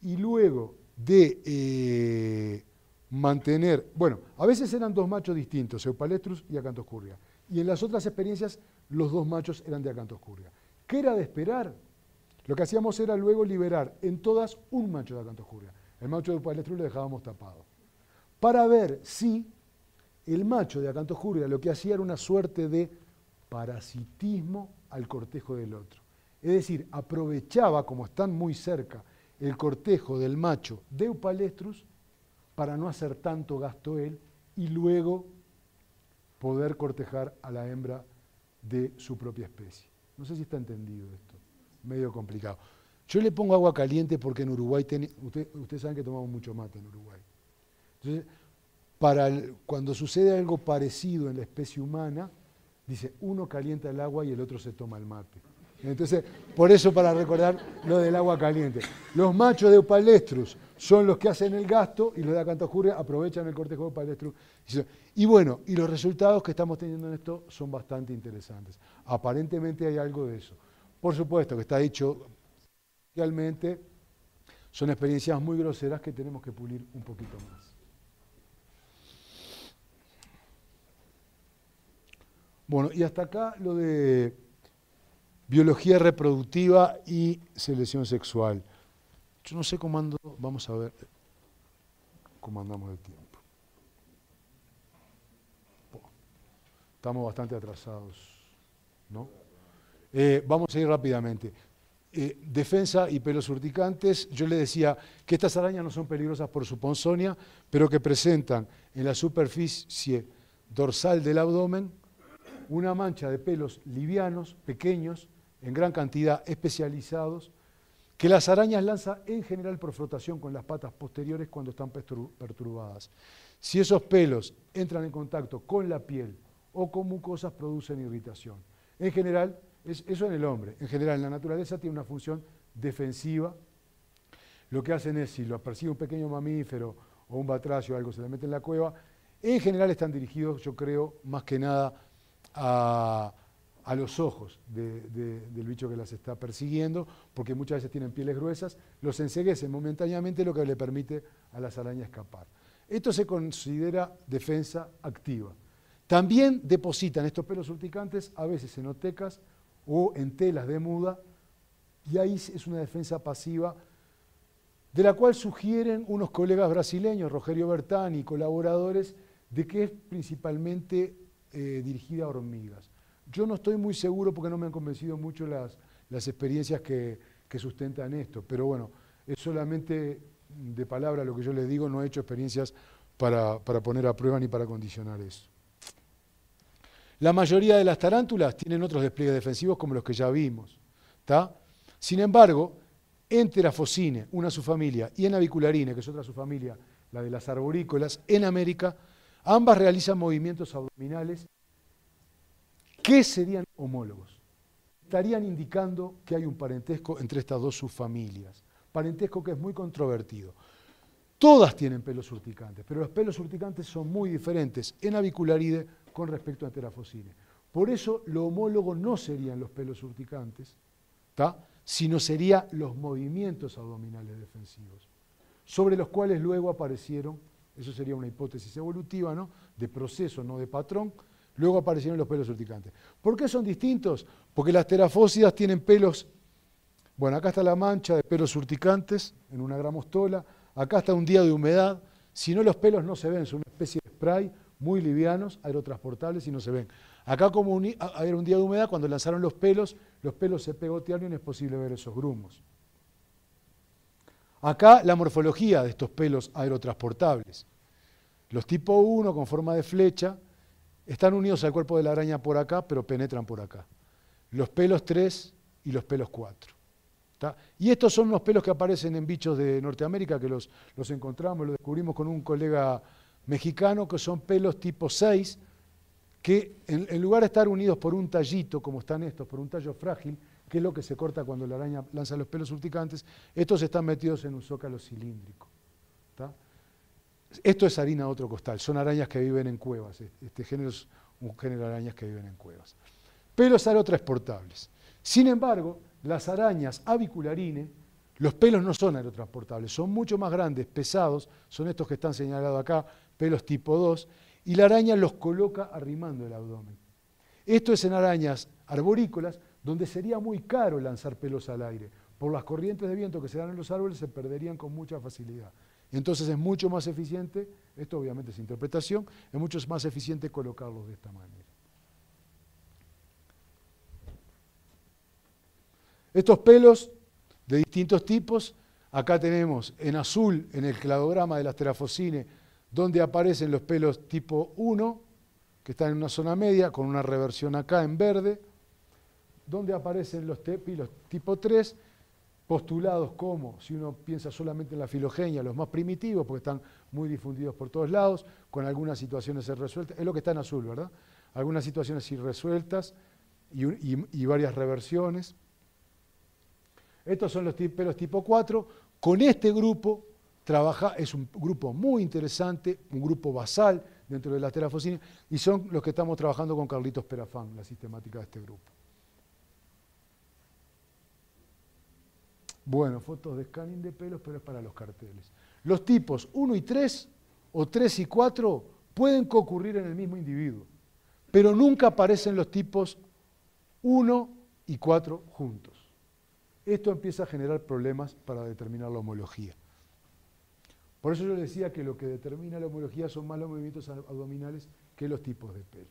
Y luego de mantener, bueno, a veces eran 2 machos distintos, Eupalestrus y Acanthoscurria, y en las otras experiencias los 2 machos eran de Acanthoscurria. ¿Qué era de esperar? Lo que hacíamos era luego liberar en todas un macho de Acanthoscurria. El macho de Eupalestrus lo dejábamos tapado, para ver si el macho de Acanthoscurria lo que hacía era una suerte de parasitismo al cortejo del otro. Es decir, aprovechaba, como están muy cerca, el cortejo del macho de Eupalestrus para no hacer tanto gasto él y luego poder cortejar a la hembra de su propia especie. No sé si está entendido esto, medio complicado. Yo le pongo agua caliente porque en Uruguay, ustedes saben que tomamos mucho mate en Uruguay. Entonces, cuando sucede algo parecido en la especie humana, dice, uno calienta el agua y el otro se toma el mate. Entonces, por eso para recordar lo del agua caliente. Los machos de Eupalestrus son los que hacen el gasto y los de Acanthoscurria aprovechan el cortejo de Eupalestrus. Y bueno, y los resultados que estamos teniendo en esto son bastante interesantes. Aparentemente hay algo de eso. Por supuesto que está dicho realmente, son experiencias muy groseras que tenemos que pulir un poquito más. Bueno, y hasta acá lo de biología reproductiva y selección sexual. Yo no sé cómo ando, vamos a ver cómo andamos de tiempo. Estamos bastante atrasados, ¿no? Vamos a ir rápidamente. Defensa y pelos urticantes. Yo le decía que estas arañas no son peligrosas por su ponzonia, pero que presentan en la superficie dorsal del abdomen una mancha de pelos livianos, pequeños, en gran cantidad, especializados, que las arañas lanzan en general por frotación con las patas posteriores cuando están perturbadas. Si esos pelos entran en contacto con la piel o con mucosas, producen irritación. En general, eso en el hombre, en general en la naturaleza tiene una función defensiva. lo que hacen es, si lo persigue un pequeño mamífero o un batracio o algo, se le mete en la cueva, en general están dirigidos, yo creo, más que nada a los ojos del bicho que las está persiguiendo, porque muchas veces tienen pieles gruesas, los enceguecen momentáneamente, lo que le permite a las arañas escapar. Esto se considera defensa activa. También depositan estos pelos urticantes a veces en otecas o en telas de muda, y ahí es una defensa pasiva, de la cual sugieren unos colegas brasileños, Rogerio Bertani y colaboradores, de que es principalmente dirigida a hormigas. Yo no estoy muy seguro porque no me han convencido mucho las experiencias que sustentan esto, pero bueno, es solamente de palabra lo que yo les digo, no he hecho experiencias para poner a prueba ni para condicionar eso. La mayoría de las tarántulas tienen otros despliegues defensivos como los que ya vimos, ¿tá? Sin embargo, en Terafocine, una subfamilia, y en Avicularine, que es otra subfamilia, la de las arborícolas, en América, ambas realizan movimientos abdominales que serían homólogos. Estarían indicando que hay un parentesco entre estas dos subfamilias. Parentesco que es muy controvertido. Todas tienen pelos urticantes, pero los pelos urticantes son muy diferentes en Avicularide con respecto a Terafocine. Por eso lo homólogo no serían los pelos urticantes, ¿tá?, sino serían los movimientos abdominales defensivos, sobre los cuales luego aparecieron, eso sería una hipótesis evolutiva, ¿no?, de proceso, no de patrón, luego aparecieron los pelos urticantes. ¿Por qué son distintos? Porque las terafósidas tienen pelos, bueno, acá está la mancha de pelos urticantes en una gramostola, acá está un día de humedad, si no los pelos no se ven, son una especie de spray muy livianos, aerotransportables y no se ven. Acá como era un día de humedad, cuando lanzaron los pelos se pegotearon y no es posible ver esos grumos. Acá la morfología de estos pelos aerotransportables. Los tipo 1 con forma de flecha están unidos al cuerpo de la araña por acá, pero penetran por acá. Los pelos 3 y los pelos 4. ¿Tá? Y estos son los pelos que aparecen en bichos de Norteamérica, que los encontramos, los descubrimos con un colega mexicano, que son pelos tipo 6, que en lugar de estar unidos por un tallito, como están estos, por un tallo frágil, que es lo que se corta cuando la araña lanza los pelos urticantes, estos están metidos en un zócalo cilíndrico. ¿Tá? Esto es harina de otro costal, son arañas que viven en cuevas, este género es un género de arañas que viven en cuevas. Pelos aerotransportables. Sin embargo, las arañas avicularine, los pelos no son aerotransportables, son mucho más grandes, pesados, son estos que están señalados acá, pelos tipo 2, y la araña los coloca arrimando el abdomen. Esto es en arañas arborícolas, donde sería muy caro lanzar pelos al aire. Por las corrientes de viento que se dan en los árboles se perderían con mucha facilidad. Entonces es mucho más eficiente, esto obviamente es interpretación, es mucho más eficiente colocarlos de esta manera. Estos pelos de distintos tipos, acá tenemos en azul, en el cladograma de las terafocine, donde aparecen los pelos tipo 1, que están en una zona media, con una reversión acá en verde, donde aparecen los pelos tipo 3, postulados como, si uno piensa solamente en la filogenia, los más primitivos, porque están muy difundidos por todos lados, con algunas situaciones irresueltas, es lo que está en azul, ¿verdad? Algunas situaciones irresueltas y varias reversiones. Estos son los pelos tipo 4, con este grupo es un grupo muy interesante, un grupo basal dentro de la terafocine, y son los que estamos trabajando con Carlitos Perafán, la sistemática de este grupo. Bueno, fotos de scanning de pelos, pero es para los carteles. Los tipos 1 y 3, o 3 y 4, pueden concurrir en el mismo individuo, pero nunca aparecen los tipos 1 y 4 juntos. Esto empieza a generar problemas para determinar la homología. Por eso yo decía que lo que determina la homología son más los movimientos abdominales que los tipos de pelo.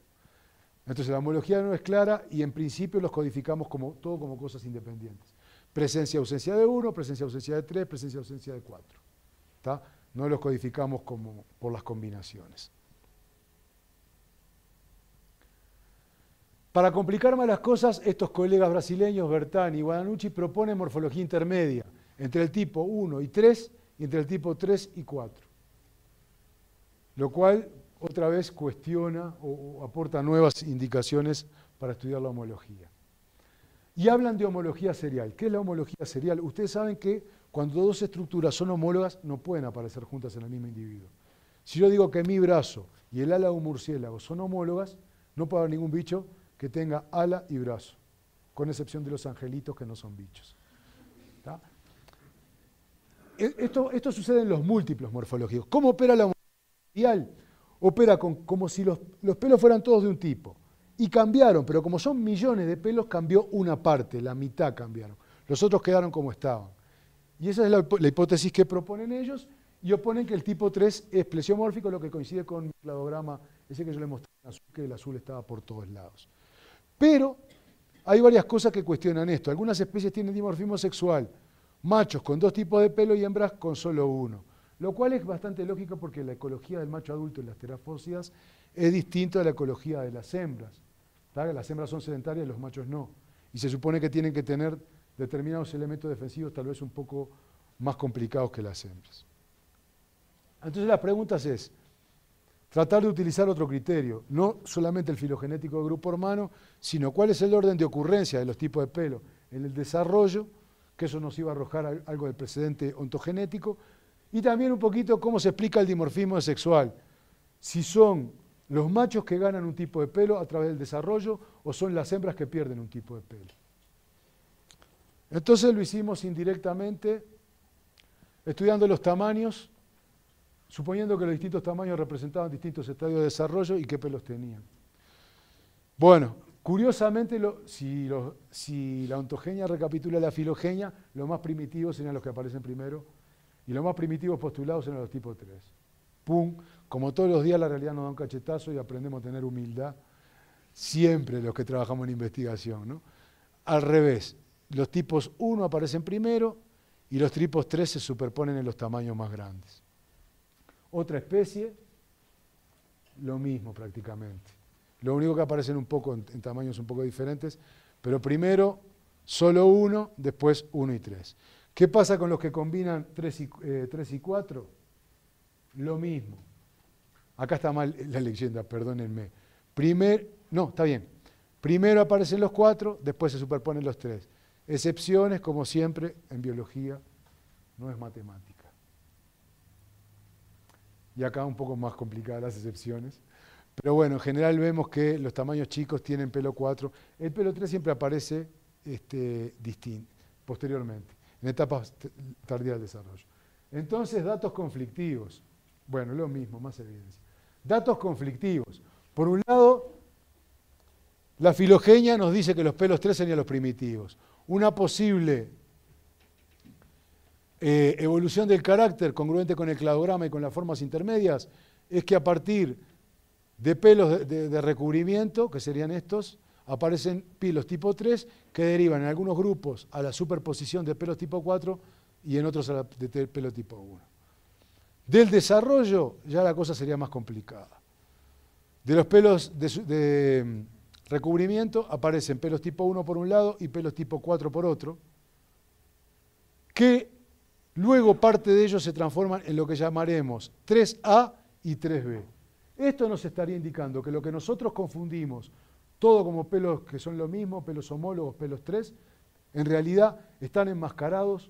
Entonces la homología no es clara y en principio los codificamos todo como cosas independientes. Presencia, ausencia de 1, presencia, ausencia de 3, presencia, ausencia de 4. ¿Tá? No los codificamos como por las combinaciones. Para complicar más las cosas, estos colegas brasileños, Bertani y Guadanucci, proponen morfología intermedia entre el tipo 1 y 3 y entre el tipo 3 y 4. Lo cual otra vez cuestiona o aporta nuevas indicaciones para estudiar la homología. Y hablan de homología serial. ¿Qué es la homología serial? Ustedes saben que cuando dos estructuras son homólogas no pueden aparecer juntas en el mismo individuo. Si yo digo que mi brazo y el ala de un murciélago son homólogas, no puede haber ningún bicho que tenga ala y brazo, con excepción de los angelitos que no son bichos. ¿Tá? Esto sucede en los múltiplos morfológicos. ¿Cómo opera la homología serial? Opera como si los pelos fueran todos de un tipo. Y cambiaron, pero como son millones de pelos, cambió una parte, la mitad cambiaron. Los otros quedaron como estaban. Y esa es la hipótesis que proponen ellos, y oponen que el tipo 3 es plesiomórfico, lo que coincide con mi cladograma, ese que yo les mostré en azul, que el azul estaba por todos lados. Pero hay varias cosas que cuestionan esto. Algunas especies tienen dimorfismo sexual, machos con 2 tipos de pelo y hembras con solo uno. Lo cual es bastante lógico porque la ecología del macho adulto en las terafósidas es distinta a la ecología de las hembras. ¿Tá? Las hembras son sedentarias y los machos no. Y se supone que tienen que tener determinados elementos defensivos tal vez un poco más complicados que las hembras. Entonces las preguntas es, tratar de utilizar otro criterio, no solamente el filogenético de grupo hermano, sino cuál es el orden de ocurrencia de los tipos de pelo en el desarrollo, que eso nos iba a arrojar algo del precedente ontogenético, y también un poquito cómo se explica el dimorfismo sexual, si son los machos que ganan un tipo de pelo a través del desarrollo o son las hembras que pierden un tipo de pelo. Entonces lo hicimos indirectamente, estudiando los tamaños, suponiendo que los distintos tamaños representaban distintos estadios de desarrollo y qué pelos tenían. Bueno, curiosamente, si la ontogenia recapitula la filogenia, los más primitivos serían los que aparecen primero, y los más primitivos postulados eran los tipos 3. ¡Pum! Como todos los días la realidad nos da un cachetazo y aprendemos a tener humildad, siempre los que trabajamos en investigación, ¿no? Al revés, los tipos 1 aparecen primero y los tipos 3 se superponen en los tamaños más grandes. Otra especie, lo mismo prácticamente. Lo único que aparecen un poco en tamaños un poco diferentes, pero primero solo 1, después 1 y 3. ¿Qué pasa con los que combinan 3 y 4? Lo mismo. Acá está mal la leyenda, perdónenme. No, está bien. Primero aparecen los 4, después se superponen los 3. Excepciones, como siempre, en biología, no es matemática. Y acá un poco más complicadas las excepciones. Pero bueno, en general vemos que los tamaños chicos tienen pelo 4. El pelo 3 siempre aparece posteriormente, en etapas tardías del desarrollo. Entonces, datos conflictivos. Bueno, lo mismo, más evidencia. Datos conflictivos. Por un lado, la filogenia nos dice que los pelos 3 serían los primitivos. Una posible evolución del carácter congruente con el cladograma y con las formas intermedias es que a partir de pelos de recubrimiento, que serían estos, aparecen pelos tipo 3 que derivan en algunos grupos a la superposición de pelos tipo 4 y en otros a de pelo tipo 1. Del desarrollo ya la cosa sería más complicada. De los pelos de recubrimiento aparecen pelos tipo 1 por un lado y pelos tipo 4 por otro, que luego parte de ellos se transforman en lo que llamaremos 3A y 3B. Esto nos estaría indicando que lo que nosotros confundimos todo como pelos que son lo mismo, pelos homólogos, pelos 3, en realidad están enmascarando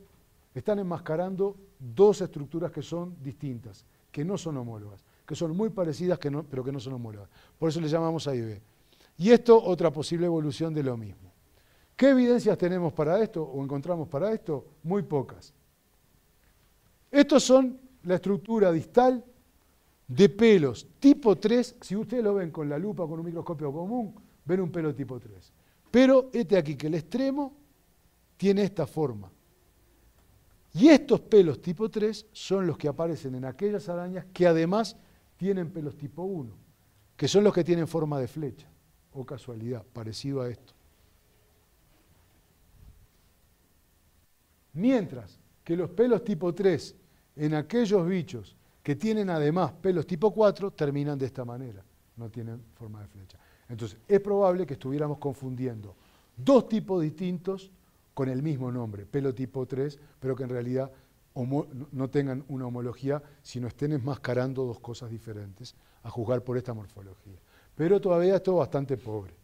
dos estructuras que son distintas, que no son homólogas, que son muy parecidas pero que no son homólogas. Por eso le llamamos A y B. Y esto, otra posible evolución de lo mismo. ¿Qué evidencias tenemos para esto o encontramos para esto? Muy pocas. Estos son la estructura distal de pelos tipo 3. Si ustedes lo ven con la lupa o con un microscopio común, ven un pelo tipo 3. Pero aquí que el extremo tiene esta forma. Y estos pelos tipo 3 son los que aparecen en aquellas arañas que además tienen pelos tipo 1, que son los que tienen forma de flecha, o casualidad, parecido a esto. Mientras que los pelos tipo 3 en aquellos bichos que tienen además pelos tipo 4 terminan de esta manera, no tienen forma de flecha. Entonces, es probable que estuviéramos confundiendo dos tipos distintos con el mismo nombre, pelo tipo 3, pero que en realidad no tengan una homología, sino estén enmascarando dos cosas diferentes, a juzgar por esta morfología. Pero todavía esto es bastante pobre.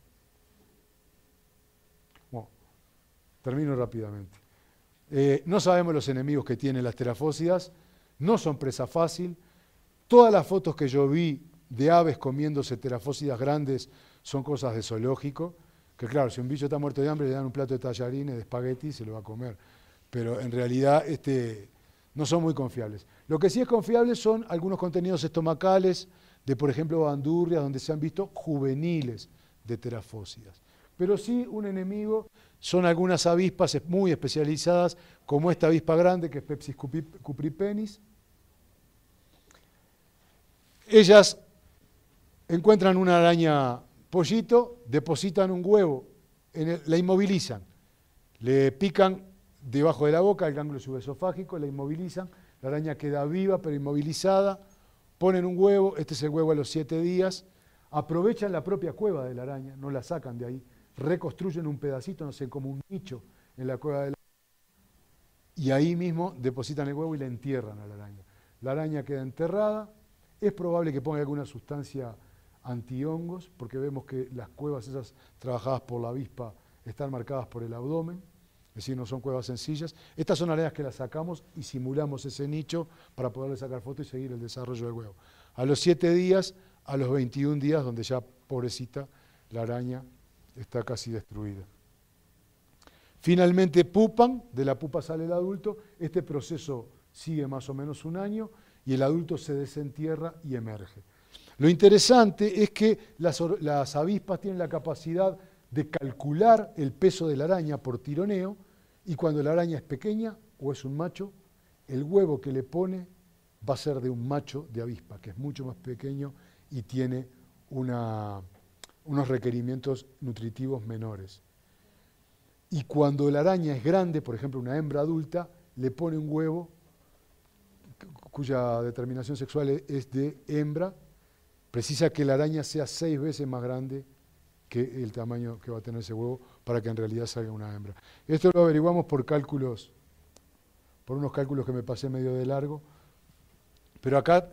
Bueno, Termino rápidamente. No sabemos los enemigos que tienen las terafósidas, no son presa fácil. Todas las fotos que yo vi de aves comiéndose terafósidas grandes son cosas de zoológico, que claro, si un bicho está muerto de hambre le dan un plato de tallarines, de espagueti y se lo va a comer. Pero en realidad no son muy confiables. Lo que sí es confiable son algunos contenidos estomacales de, por ejemplo, bandurrias, donde se han visto juveniles de terafósidas. Pero sí un enemigo son algunas avispas muy especializadas, como esta avispa grande, que es Pepsis cupripenis. Ellas encuentran una araña pollito, depositan un huevo, la inmovilizan, le pican debajo de la boca el ganglio subesofágico, la inmovilizan, la araña queda viva pero inmovilizada, ponen un huevo, este es el huevo a los 7 días, aprovechan la propia cueva de la araña, no la sacan de ahí, reconstruyen un pedacito, no sé, como un nicho en la cueva de la araña, y ahí mismo depositan el huevo y la entierran a la araña. La araña queda enterrada, es probable que ponga alguna sustancia antihongos, porque vemos que las cuevas esas trabajadas por la avispa están marcadas por el abdomen, es decir, no son cuevas sencillas. Estas son arañas que las sacamos y simulamos ese nicho para poderle sacar foto y seguir el desarrollo del huevo. A los 7 días, a los 21 días, donde ya, pobrecita, la araña está casi destruida. Finalmente pupan, de la pupa sale el adulto, este proceso sigue más o menos un año y el adulto se desentierra y emerge. Lo interesante es que las avispas tienen la capacidad de calcular el peso de la araña por tironeo, y cuando la araña es pequeña o es un macho, el huevo que le pone va a ser de un macho de avispa, que es mucho más pequeño y tiene unos requerimientos nutritivos menores. Y cuando la araña es grande, por ejemplo una hembra adulta, le pone un huevo cuya determinación sexual es de hembra, precisa que la araña sea 6 veces más grande que el tamaño que va a tener ese huevo para que en realidad salga una hembra. Esto lo averiguamos por unos cálculos que me pasé medio de largo, pero acá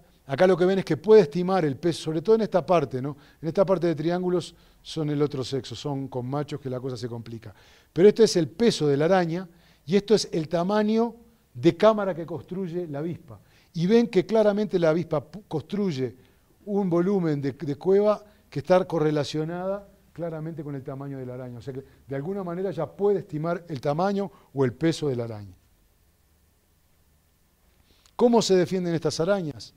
lo que ven es que puede estimar el peso, sobre todo en esta parte, ¿no? En esta parte de triángulos son el otro sexo, son con machos que la cosa se complica. Pero esto es el peso de la araña y esto es el tamaño de cámara que construye la avispa. Y ven que claramente la avispa construye un volumen de cueva que está correlacionada claramente con el tamaño de la araña. O sea que de alguna manera ya puede estimar el tamaño o el peso de la araña. ¿Cómo se defienden estas arañas?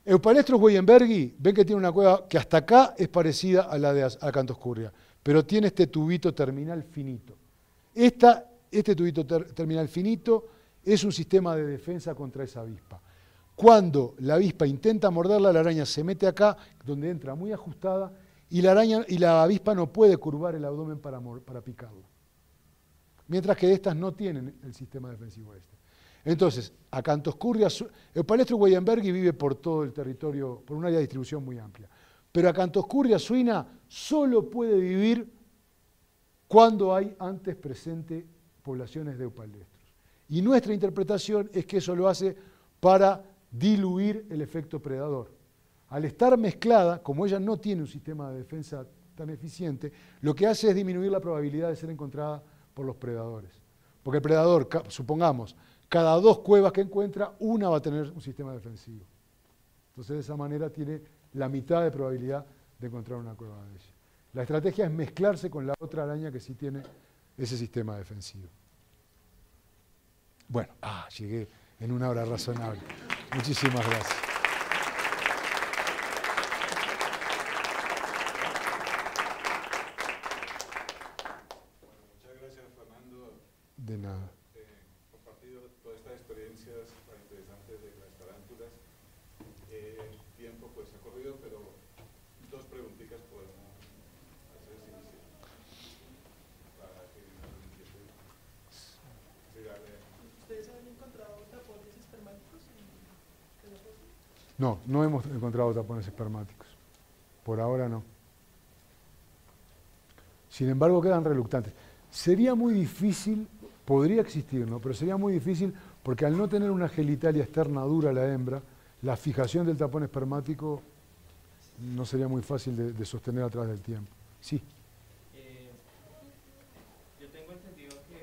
Eupalestros weyerberghi, ven que tiene una cueva que hasta acá es parecida a la de Acantoscurria, pero tiene este tubito terminal finito. Este tubito terminal finito es un sistema de defensa contra esa avispa. Cuando la avispa intenta morderla, la araña se mete acá, donde entra muy ajustada, y la avispa no puede curvar el abdomen para picarla. Mientras que estas no tienen el sistema defensivo este. Entonces, Acantoscurria, Eupalestros weyerberghi vive por todo el territorio, por un área de distribución muy amplia. Pero Acantoscurria suina solo puede vivir cuando hay antes presente poblaciones de eupalestros. Y nuestra interpretación es que eso lo hace para diluir el efecto predador. Al estar mezclada, como ella no tiene un sistema de defensa tan eficiente, lo que hace es disminuir la probabilidad de ser encontrada por los predadores. Porque el predador, supongamos, cada 2 cuevas que encuentra, una va a tener un sistema defensivo. Entonces, de esa manera tiene la mitad de probabilidad de encontrar una cueva de ella. La estrategia es mezclarse con la otra araña que sí tiene ese sistema defensivo. Bueno, llegué en una hora razonable. Muchísimas gracias. Muchas gracias, Fernando. De nada. Compartido todas estas experiencias tan interesantes de las tarántulas. El tiempo pues ha corrido, pero 2 preguntitas podemos hacer para que nos empiece. ¿Ustedes han encontrado tapones espermáticos en Galapagos? No, no hemos encontrado tapones espermáticos. Por ahora no. Sin embargo, quedan reluctantes. Sería muy difícil, podría existir, ¿no? Pero sería muy difícil porque al no tener una genitalia externa dura la hembra, la fijación del tapón espermático no sería muy fácil de sostener a través del tiempo. Sí. Yo tengo entendido que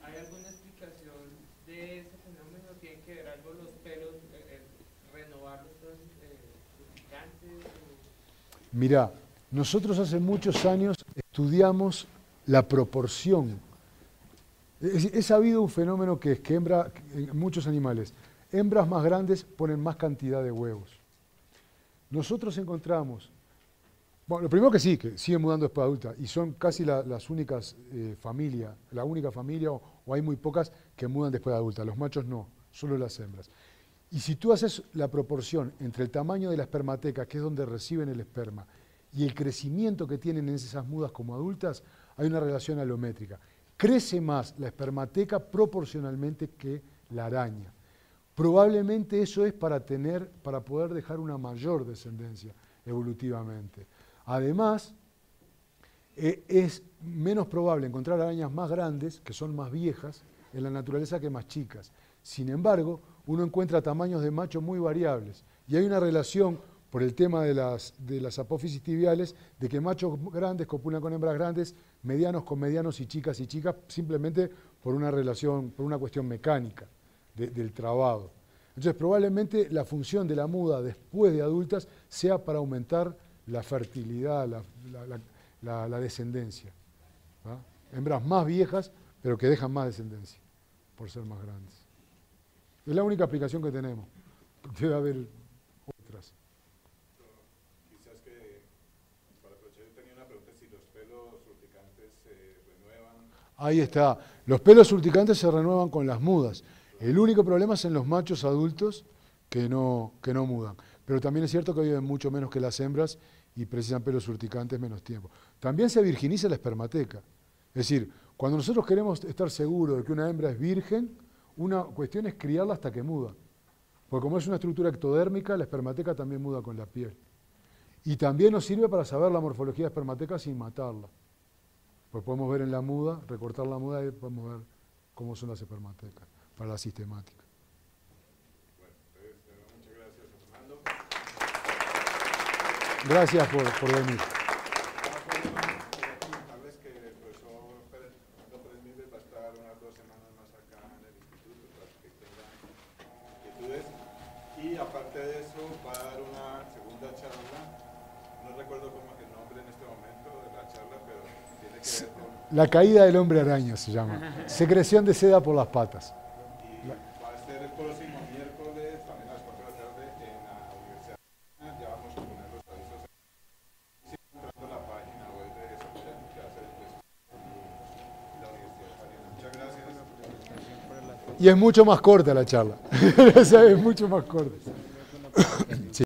¿Hay alguna explicación de ese fenómeno? ¿Tiene que ver algo los pelos, renovar los pelos lubricantes? Mirá, nosotros hace muchos años estudiamos la proporción. He sabido un fenómeno que es que en muchos animales, hembras más grandes ponen más cantidad de huevos. Nosotros encontramos, bueno, lo primero que sí, que siguen mudando después de adulta, y son casi las únicas familias, la única familia, o hay muy pocas que mudan después de adulta. Los machos no, solo las hembras. Y si tú haces la proporción entre el tamaño de la espermateca, que es donde reciben el esperma, y el crecimiento que tienen en esas mudas como adultas, hay una relación alométrica. Crece más la espermateca proporcionalmente que la araña. Probablemente eso es para poder dejar una mayor descendencia evolutivamente. Además, es menos probable encontrar arañas más grandes, que son más viejas, en la naturaleza que más chicas. Sin embargo, uno encuentra tamaños de machos muy variables. Y hay una relación, por el tema de las apófisis tibiales, de que machos grandes copulan con hembras grandes, medianos con medianos y chicas, simplemente por una relación, por una cuestión mecánica del trabado. Entonces, probablemente la función de la muda después de adultas sea para aumentar la fertilidad, la descendencia. ¿Va? Hembras más viejas, pero que dejan más descendencia, por ser más grandes. Es la única aplicación que tenemos. Debe haber otras. Quizás que, para aprovechar, yo tenía una pregunta, si los pelos urticantes se renuevan. Ahí está. Los pelos urticantes se renuevan con las mudas. El único problema es en los machos adultos que no mudan. Pero también es cierto que viven mucho menos que las hembras y precisan pelos urticantes menos tiempo. También se virginiza la espermateca. Es decir, cuando nosotros queremos estar seguros de que una hembra es virgen, una cuestión es criarla hasta que muda. Porque como es una estructura ectodérmica, la espermateca también muda con la piel. Y también nos sirve para saber la morfología de espermateca sin matarla. Pues podemos ver en la muda, recortar la muda y podemos ver cómo son las espermatecas para la sistemática. Bueno, entonces, muchas gracias, Fernando. Gracias por venir. Comentarles que el profesor Fernando Pérez Miles va a estar unas 2 semanas más acá en el instituto para que tengan inquietudes. Y aparte de eso, va a dar una segunda charla. No recuerdo cómo es el nombre en este momento de la charla, pero tiene que ver con... La caída del hombre araña se llama. Secreción de seda por las patas. Y va a ser el próximo miércoles, también a las 4 de la tarde, en la Universidad. Ya vamos a poner los avisos. Sí, entrando a la página web de Desarrollo que hace la Universidad de Salinas. Muchas gracias. Y es mucho más corta la charla. Es mucho más corta.